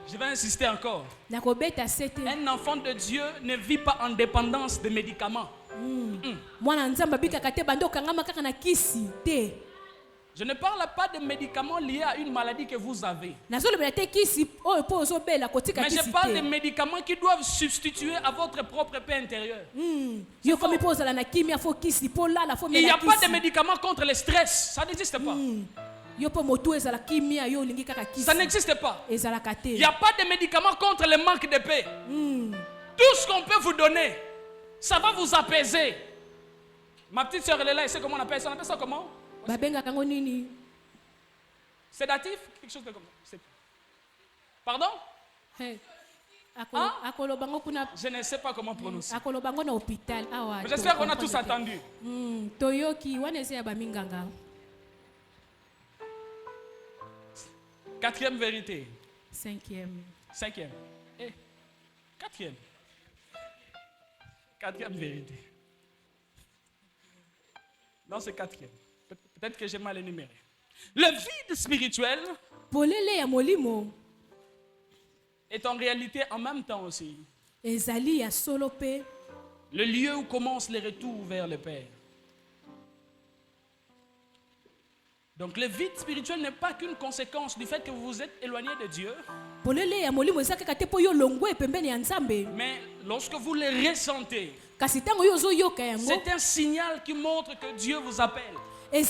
Je vais insister encore. Nakobeta sete. Un enfant de Dieu ne vit pas en dépendance de médicaments. Mwana nzamba bikaka te bando kangama kaka na kisi te. Je ne parle pas de médicaments liés à une maladie que vous avez. Mais je parle de médicaments qui doivent substituer à votre propre paix intérieure. Il n'y a pas de médicaments contre le stress. Ça n'existe pas. Ça n'existe pas. Il n'y a pas de médicaments contre le manque de paix. Tout ce qu'on peut vous donner, ça va vous apaiser. Ma petite soeur, elle est là, elle sait comment on appelle ça. On appelle ça comment? Sédatif? Quelque chose de comme ça. Pardon? Hey. Hein? Je ne sais pas comment prononcer. Mais j'espère qu'on a tous entendu. Quatrième vérité. Cinquième. Et quatrième. Quatrième vérité. Non, c'est quatrième. Peut-être que j'ai mal énuméré. Le vide spirituel est en réalité en même temps aussi le lieu où commence le retour vers le Père. Donc le vide spirituel n'est pas qu'une conséquence du fait que vous vous êtes éloigné de Dieu. Mais lorsque vous le ressentez, c'est un signal qui montre que Dieu vous appelle. Luc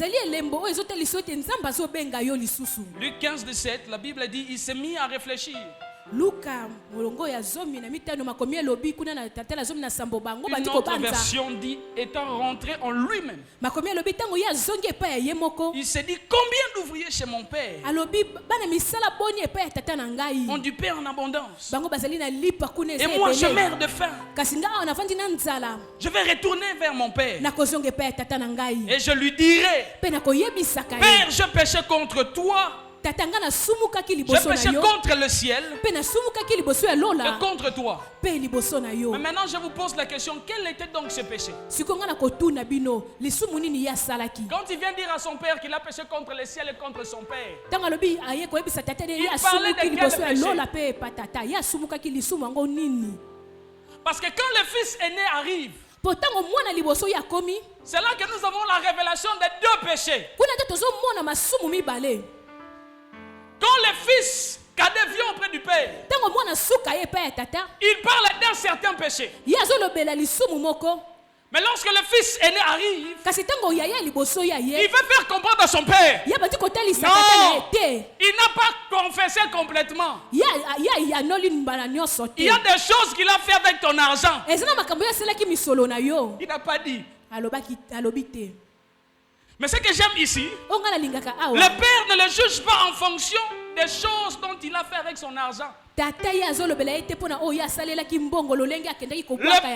15:17, la Bible dit, il s'est mis à réfléchir. Une autre version dit, étant rentré en lui-même. Il s'est dit, combien d'ouvriers chez mon père ont du pain en abondance, et moi je meurs de faim. Je vais retourner vers mon père et je lui dirai, Père, je péchais contre toi, je péchais contre le ciel et contre toi. Mais maintenant je vous pose la question, quel était donc ce péché? Quand il vient dire à son père qu'il a péché contre le ciel et contre son père, il parlait de quel péché? Parce que quand le fils aîné arrive, c'est là que nous avons la révélation des deux péchés. Quand le fils cadet vient auprès du père, il parle d'un certain péché. Mais lorsque le fils aîné arrive, il veut faire comprendre à son père, non, il n'a pas confessé complètement. Il y a des choses qu'il a fait avec ton argent. Il n'a pas dit. Mais ce que j'aime ici, le père ne le juge pas en fonction des choses dont il a fait avec son argent. Le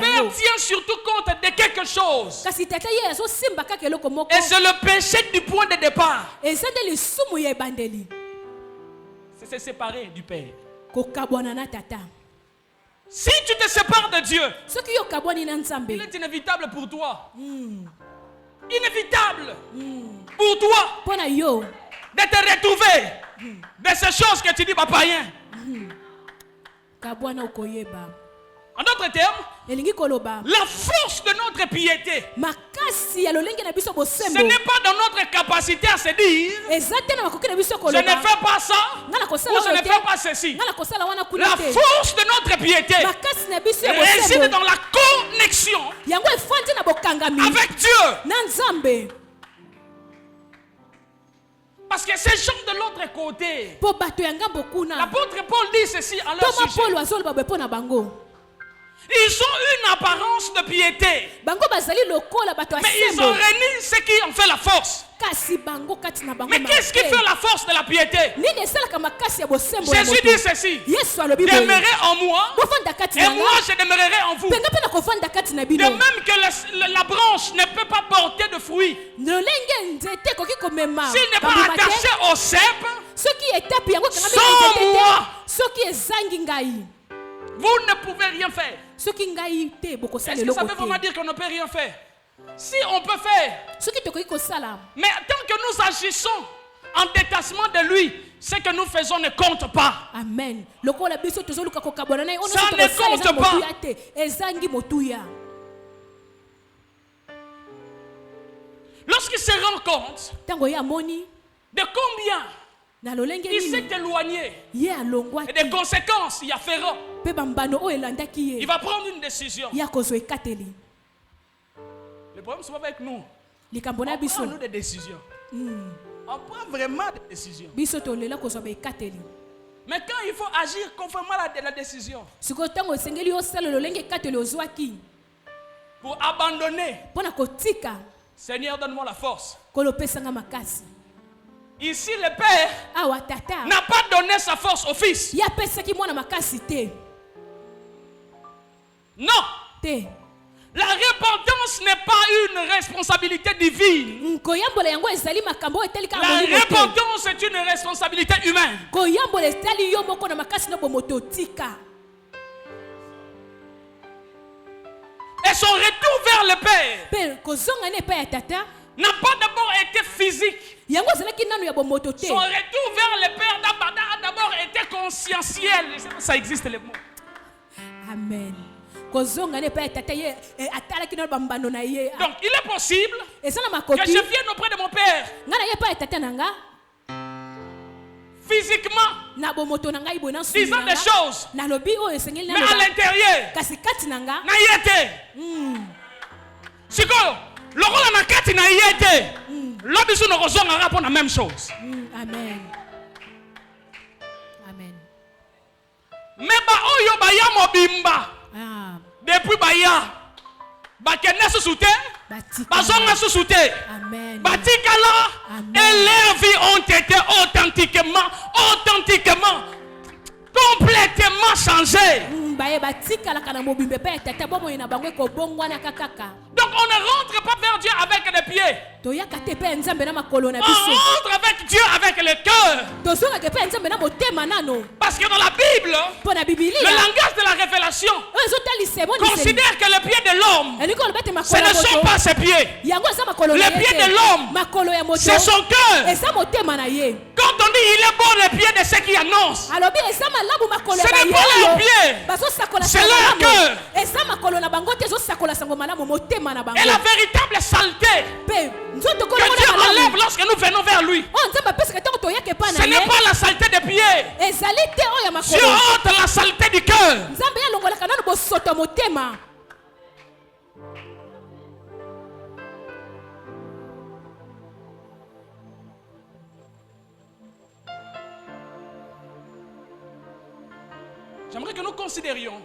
père tient surtout compte de quelque chose. Et c'est le péché du point de départ. C'est se séparer du père. Si tu te sépares de Dieu, il est inévitable pour toi. Inévitable pour toi de te retrouver de ces choses que tu dis, papa, rien. En d'autres termes, la force de notre piété, ce n'est pas dans notre capacité à se dire, je ne fais pas ça, ou je ne fais pas ceci. La force de notre piété réside dans la connexion avec Dieu. Parce que ces gens de l'autre côté, l'apôtre Paul dit ceci à leur sujet. Ils ont une apparence de piété, mais ils ont renié ce qui en fait la force. Mais qu'est-ce qui fait la force de la piété? Jésus dit ceci: demeurez en moi et moi je demeurerai en vous. De même que la branche ne peut pas porter de fruits s'il n'est pas attaché au cep, Sans moi, soki ezangi ngai vous ne pouvez rien faire. soki ngai te Est-ce bokosala que ça eloko veut vraiment te dire qu'on ne peut rien faire? Si on peut faire, soki tokoki kosala mais tant que nous agissons en détachement de lui, ce que nous faisons ne compte pas. amen lokola biso tozoluka kokabwana na ye Ça ne compte pas. motuya te ezangi motuya Lorsqu'il se rend compte ntango ye amoni de combien na lolenge il s'est nini éloigné ye alongwa et te des conséquences il y afférent, mpe bambano oyo elandaki il ye va prendre une décision. ye akozwa ekateli Le problème, c'est pas avec nous. likambo na On biso prend nous des décisions. On prend vraiment des décisions. biso tolela kozwa baekateli Mais quand il faut agir conformément à la décision, sikoyo ntango esengeli osala lolenge ekateli ozwaki pour abandonner, mpo na kotika Seigneur, donne-moi la force. kolopesanga makasi Ici, le Père awa tata n'a pas donné sa force au Fils. ye apesaki mwana makasi te Non. te La repentance n'est pas une responsabilité divine. koyambola yango ezali makambo oyo etali kaka La molimo te repentance est une responsabilité humaine. koyambola etali yo moko na makasi na bomoto otika Et son retour vers le Père mpe kozonga ne epai ya tata n'a pas d'abord été physique. yango ezalaki nano ya bomoto te Son retour vers le Père a d'abord été conscientiel. Ça existe le mot. amen kozonga ne epai ya tata ye atalaki nano bambano na ye Donc il est possible eza na que je makoki vienne auprès de mon Père ngai na ye epai ya tata na nga physiquement, na bomoto na ngai boye na nsumi disant na des nga choses, nalobi oyo esengeli mais à l'intérieur, kasi kati na nga na yete. Sikoyo, lokola na kati na yete. Lobi su noko zonga rapport la même chose. amen amen Mais ba oyo ba ya mobimba. ah Depuis ba ya ba kende susute, batika ba zonga susute. amen Batikala Amen. et leurs vies ont été authentiquement, complètement changées. baye batikalaka na mobimba epai ya tata bomoi na bango ekobongwana kakaka Donc on ne rentre pas vers Dieu avec les pieds. toyaka te epai ya nzambe na makolo na On biso rentre avec Dieu avec le cœur. tozongaka epai ya nzambe na motema nano Parce que dans la Bible, mpo na le bibilia langage de la révélation oyo ezotalisa emoniseli considère que le pied de l'homme, elingi oloba te ce makolo ne ya sont moto pas ses pieds. yango eza makolo na Le ye pied te. de l'homme, makolo ya moto c'est son cœur. eza motema na ye Quand on dit il est bon le pied de ceux qui annoncent, alobi eza malamu makolo Ce ya n'est pas leur pied. baye bazosakola C'est sango leur malamu. cœur. eza makolo na bango te ezosakola sango malamu motema na bango et la véritable saleté mpe nzoto que Dieu kolomona enlève malamu lorsque nous venons vers lui, oyo nzambe apesaka ntango toyaka epai ce na n'est ye pas la saleté des pieds. ezali te oyo ya Dieu makolo ôte la saleté du cœur. nzambe ye alongolaka nano bosoto ya motema J'aimerais que nous considérions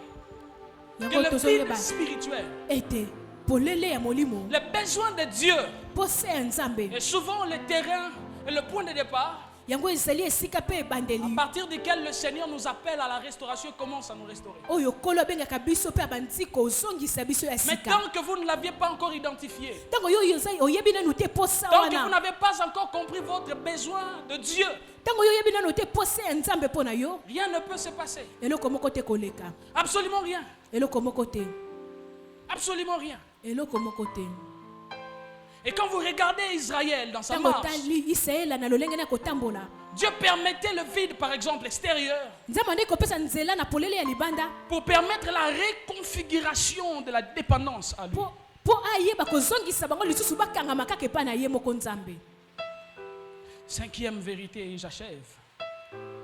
que yango le tozoyeba vide spirituel, ete polele ya molimo les besoins de Dieu pose ya nzambe est souvent le terrain et le point de départ yango ezali esika mpe à ebandeli partir duquel le Seigneur nous appelle à la restauration et commence à nous restaurer. oyo kolo abengaka biso mpe abandi kozongisa biso ya Mais sika tant que vous ne l'aviez pas encore identifié, ntango yo oyo oyebi nanu te posa tant que vous wana n'avez pas encore compris votre besoin de Dieu, ntango yo oyebi nanu te posa ya nzambe mpo na yo rien ne peut se passer. eloko moko te koleka Absolument rien. eloko moko te Absolument rien. eloko moko te Et quand vous regardez Israël dans sa ntango marche, otali isalaela na lolenge na kotambola Dieu permettait le vide, par exemple, extérieur, nzambe andi kopesa nzela na polele ya libanda pour permettre la reconfiguration de la dépendance à lui. mpo ayeba kozongisa bango lisusu bakangama kaka epai na ye moko nzambe Cinquième vérité, et j'achève.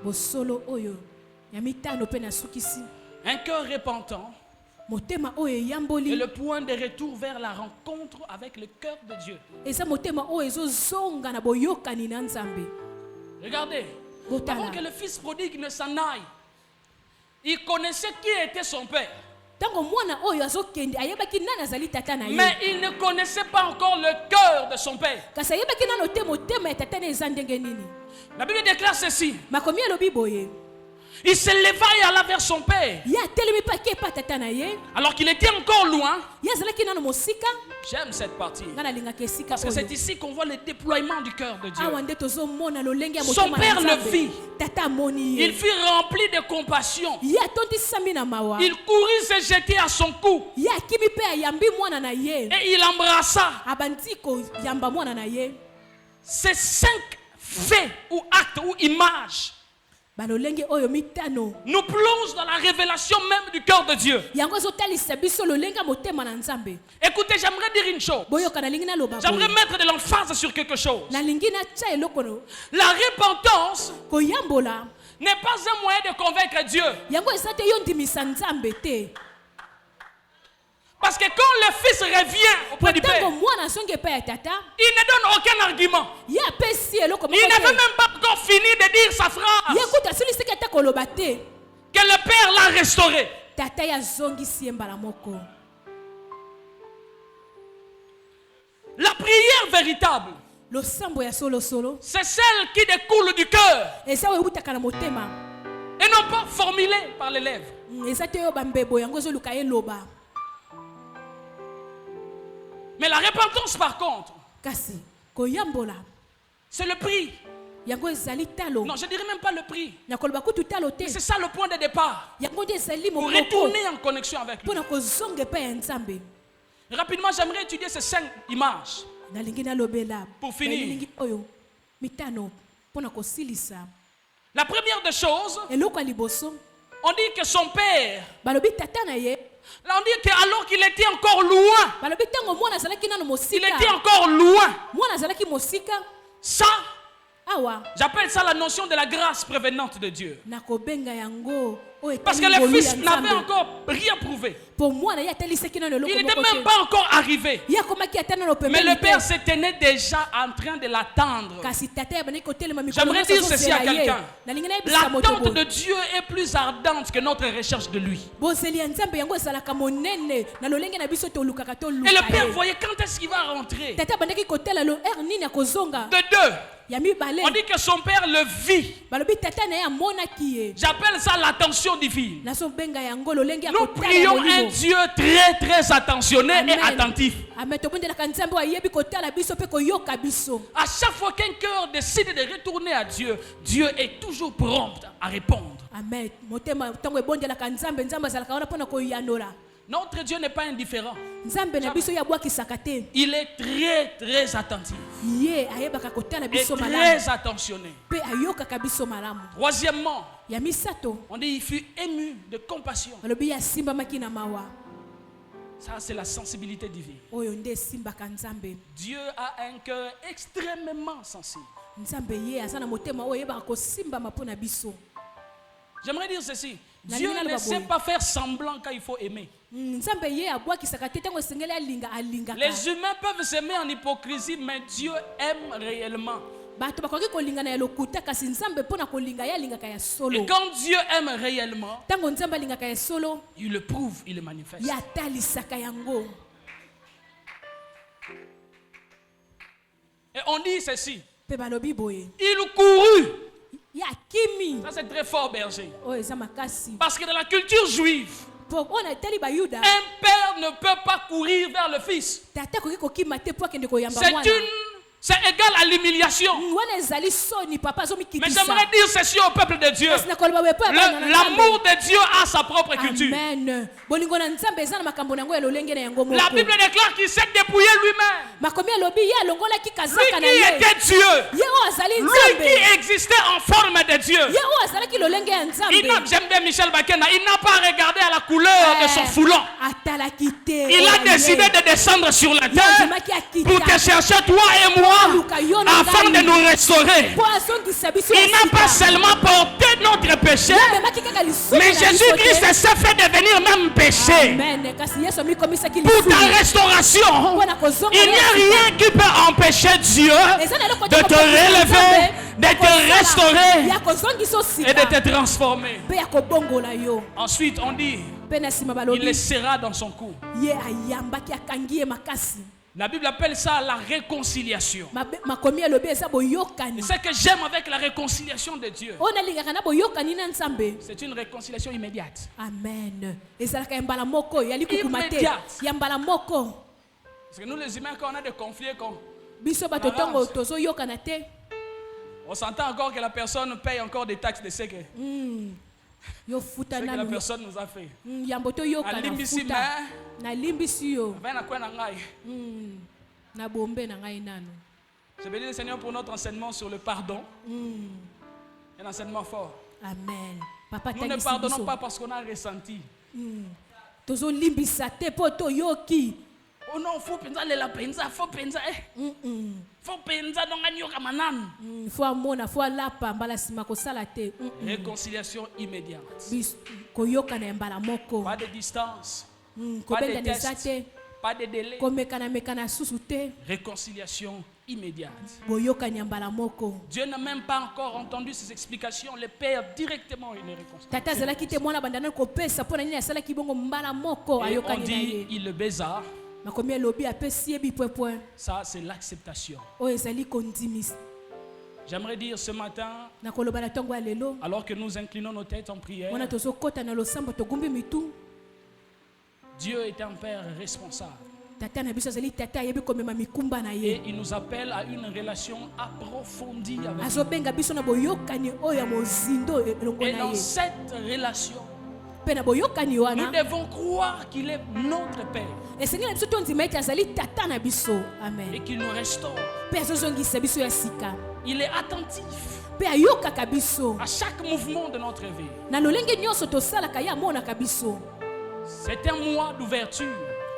bosolo oyo ya mitano mpe nasukisi Un cœur repentant motema oyo est eyamboli le point de retour vers la rencontre avec le cœur de Dieu. eza motema oyo ezozonga na boyokani na nzambe Regardez, Botala. avant que le fils prodigue ne s'en aille, il connaissait qui était son père. ntango mwana oyo azokende ayebaki nani azali tata na ye Mais il ne connaissait pas encore le cœur de son père. kasi ayebaki nano te motema ya tata na eza ndenge nini La Bible déclare ceci. makomi elobi boye Il se leva et alla vers son père. Alors qu'il était encore loin. J'aime cette partie. Parce que c'est ici qu'on voit le déploiement du cœur de Dieu. Son père le vit. Il fut rempli de compassion. Il courut se jeter à son cou. Et il embrassa. Ces 5 faits ou actes ou images nous plonge dans la révélation même du cœur de Dieu. Écoutez, j'aimerais dire une chose. J'aimerais mettre de l'emphase sur quelque chose. La repentance n'est pas un moyen de convaincre Dieu. Parce que quand le fils revient auprès du père, il ne donne aucun argument. Il n'avait même pas encore fini de dire sa phrase. Que le père l'a restauré. La prière véritable, c'est celle qui découle du cœur et non pas formulée par les lèvres. Mais la repentance par contre, c'est le prix. Non, je ne dirais même pas le prix. C'est ça le point de départ. Pour retourner en connexion avec lui. Rapidement, j'aimerais étudier ces 5 images. Pour finir. La première des choses, on dit que son père, là on dit qu'alors qu'il était encore loin, il était encore loin. Ça, j'appelle ça la notion de la grâce prévenante de Dieu. Parce que le fils n'avait encore rien prouvé. Il n'était même pas encore arrivé. Mais le père se tenait déjà en train de l'attendre. J'aimerais dire ceci à quelqu'un. L'attente de Dieu est plus ardente que notre recherche de lui. Et le père voyait quand est-ce qu'il va rentrer. De 2. On dit que son père le vit. J'appelle ça l'attention divine. Nous prions un Dieu très très attentionné et attentif. À chaque fois qu'un cœur décide de retourner à Dieu, Dieu est toujours prompt à répondre. Amen. Notre Dieu n'est pas indifférent. Il est très très attentif et très attentionné. Troisièmement, on dit qu'il fut ému de compassion. Ça, c'est la sensibilité divine. Dieu a un cœur extrêmement sensible. J'aimerais dire ceci. Dieu ne sait pas faire semblant quand il faut aimer. Les humains peuvent s'aimer en hypocrisie, mais Dieu aime réellement. Et quand Dieu aime réellement, il le prouve, il le manifeste. Et on dit ceci. Il courut. Ça c'est très fort, berger. Parce que dans la culture juive, un père ne peut pas courir vers le fils. C'est égal à l'humiliation. Mais j'aimerais dire ceci au peuple de Dieu. L'amour de Dieu a sa propre culture. La Bible déclare qu'il s'est dépouillé lui-même. Lui qui était Dieu. Lui qui existait en forme de Dieu. J'aime bien Michel Bakena. Il n'a pas regardé à la couleur de son foulon. Il a décidé de descendre sur la terre pour te chercher toi et moi, afin de nous restaurer. Il n'a pas seulement porté notre péché, mais Jésus-Christ s'est fait devenir même péché pour ta restauration. Il n'y a rien qui peut empêcher Dieu de te relever, de te restaurer et de te transformer. Ensuite on dit, il le serra dans son cou. La Bible appelle ça la réconciliation. makomi alobi eza boyokani. Et ce que j'aime avec la réconciliation de Dieu, oyo nalingaka na boyokani na nzambe. c'est une réconciliation immédiate. Amen. ezalaka ya mbala moko yali kukuma te Immédiate. ya mbala moko. Parce que nous les humains, quand on a des conflits, biso bato ntongo tozoyokana te. on s'entend encore que la personne paye encore des taxes de ce que yo futa la nanu personne nous a fait. yambo toyokana Alimbisi futa me. nalimbisi yo Va na kwe na ngai. na bombe na ngai nanu. Je bénis le Seigneur pour notre enseignement sur le pardon. Un enseignement fort. Amen. Papa Nous ne tangisi pardonnons biso. pas parce qu'on a ressenti. tozolimbisa te po toyoki. Oh non, faut penza lela penza, faut penza faut penza donc anyoka manan. fo amona fo alapa mbala nsima kosala te. Réconciliation immédiate. koyokana ya mbala moko. Pas de distance, pas de kobengana eza test, te pas de délai. komekana susu te. Réconciliation immédiate. boyokani ya mbala moko. Dieu n'a même pas encore entendu ces explications. Le Père directement une réconciliation. tata azalaki te mwana bandana kopesa mpo na nini asalaki bongo mbala moko Et on ayokani na dit ye. il le baisa. makomi alobi apesi ye bipwepwe Ça c'est l'acceptation. oyo ezali kondimisa. J'aimerais dire ce matin, nakoloba na ntongo ya lelo alors que nous inclinons nos têtes en prière, wana tozokɔta na losambo togumbi mitu. Dieu est un Père responsable. tata na biso azali tata ayebi komema mikumba na Et ye. il nous appelle à une relation approfondie avec lui. azobenga biso na boyokani oyo ya mozindo elongo Et na dans ye. cette relation, mpe na boyokani nous wana devons croire qu'il est notre Père esengeli na biso tondima ete azali tata na biso. et amen. qu'il nous restaure. mpe azozongisa biso ya sika Il est attentif mpe ayokaka biso à chaque mouvement de notre vie. na lolenge nyonso tosalaka ye amonaka biso. C'est un mois d'ouverture.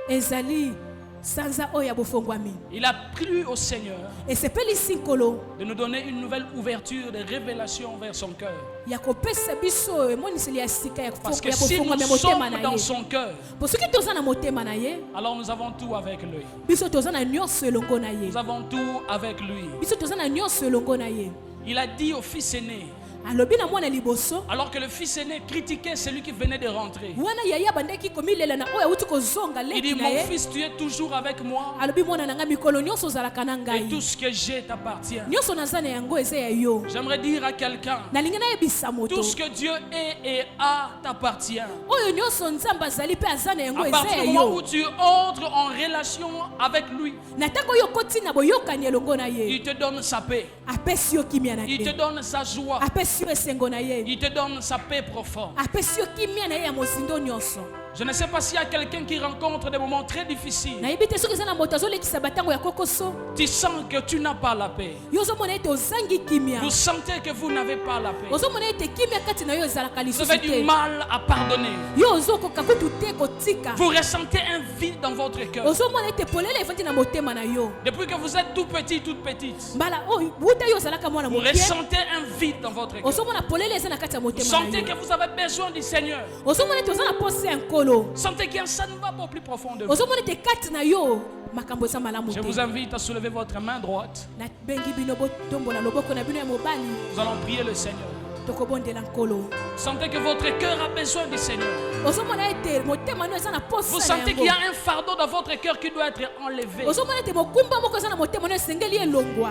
ezali sanza oyo ya bofongwami. Il a plu au Seigneur esepelisi nkolo de nous donner une nouvelle ouverture de révélation vers son cœur. ya kopesa biso emoniseli ya sika ya Parce que si nous bofongwami ya motema sommes na dans ye. son cœur, po soki toza na motema na ye alors nous avons tout avec lui. biso toza na nyonso elongo na ye. Nous avons tout avec lui. biso toza na nyonso elongo na ye. Il a dit au fils aîné, alobi na mwana liboso alors que le fils aîné critiquait celui qui venait de rentrer. wana yaya bandaki komilela na oyo awuti kozonga Il dit, leki na mon ye. fils, tu es toujours avec moi alobi mwana na ngai mikolo nyonso ozalaka na et ngai. tout ce que j'ai t'appartient. nyonso naza na yango eza ya yo. J'aimerais dire à quelqu'un, nalingi nayebisa moto tout ce que Dieu est et a t'appartient. oyo nyonso nzambe azali mpe aza na yango À eza partir ya du moment où yo. tu entres en relation avec lui, na ntango oyo okoti na boyokani elongo na il ye te donne sa paix, apesi yo kimia na il te ye. donne sa joie, apesi yo esengo na ye. il te donne sa paix profonde. apesi yo kimia na ye ya mozindo nyonso. Je ne sais pas s'il y a quelqu'un qui rencontre des moments très difficiles. nayebi te soki eza na moto azolekisa batango ya kokoso Tu sens que tu n'as pas la paix. yo ozomona ete ozangi kimia. Vous sentez que vous n'avez pas la paix. ozomona ete kimia kati na yo ezalaka Vous lisusu avez du te. mal à pardonner. yo ozokoka kutu te kotika. Vous ressentez un vide dans votre cœur. ozomona ete polele efandi na motema na yo. Depuis que vous êtes tout petit, toute petite, mbala oyo wuta yo ozalaka mwana vous mokie. ressentez un vide dans votre cœur. ozomona polele eza na kati ya Vous motema na sentez que yo. vous avez besoin du Seigneur. ozomona ete oza na posa ya nkolo. Sentez qu'il y a ça ne va pas au plus profond de vous. ozomona ete kati na yo makambo eza malamu Je vous te. invite à soulever votre main droite. nabengi bino botombola loboko na bino ya mobali. Nous allons prier le Seigneur. tokobondela nkolo. Sentez que votre cœur a besoin du Seigneur. ozomona ete motema no eza na Vous posa na sentez qu'il y yango. a un fardeau dans votre cœur qui doit être enlevé. ozomona ete mokumba moko eza na motema no esengeli elongwa.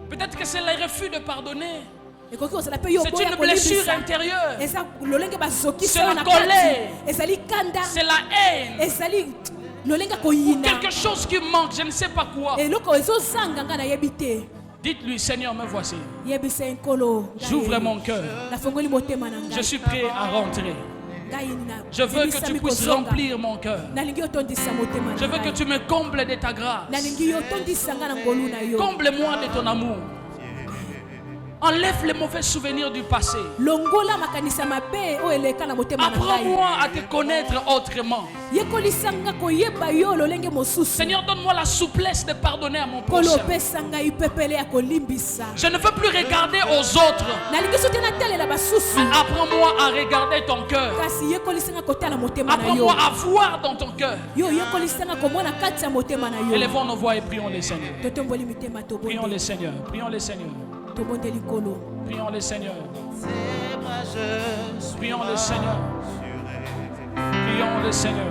Peut-être que c'est le refus de pardonner. ekoki kozala mpe yo C'est boya une blessure kolibisa. intérieure. eza lolenge bazokisa C'est yo la na colère. kati. ezali kanda. C'est la haine. ezali lolenge koyina. Quelque chose qui manque, je ne sais pas quoi. eloko ezozanga nga nayebi te. Dites-lui, Seigneur, me voici. yebisa nkolo. J'ouvre mon cœur. nafongoli motema na Je ngai. suis prêt à rentrer. ngai na- Je veux que tu ebisami puisses kozonga. remplir mon cœur. nalingi otondisa motema na Je veux que ngai. tu me combles de ta grâce. nalingi yo otondisa nga na ngolu na yo. Comble-moi de ton amour. Enlève les mauvais souvenirs du passé. longola makanisa mabe oyo eleka na motema na ngai. Apprends-moi à te connaître autrement. yekolisa nga koyeba yo lolenge mosusu. Seigneur, donne-moi la souplesse de pardonner à mon nkolo prochain. opesa ngai pepele ya kolimbisa. Je ne veux plus regarder aux autres. nalingi so te natalela basusu. Mais apprends-moi à regarder ton cœur. kasi yekolisa nga kotala motema na yo. Apprends-moi à voir dans ton cœur. yo yekolisa nga komona kati ya motema na yo. Élevons nos voix et prions le Seigneur. totomboli mitema Prions le Seigneur. Prions le Seigneur. tobondeli nkolo. Prions le Seigneur. Prions le Seigneur. Prions le Seigneur.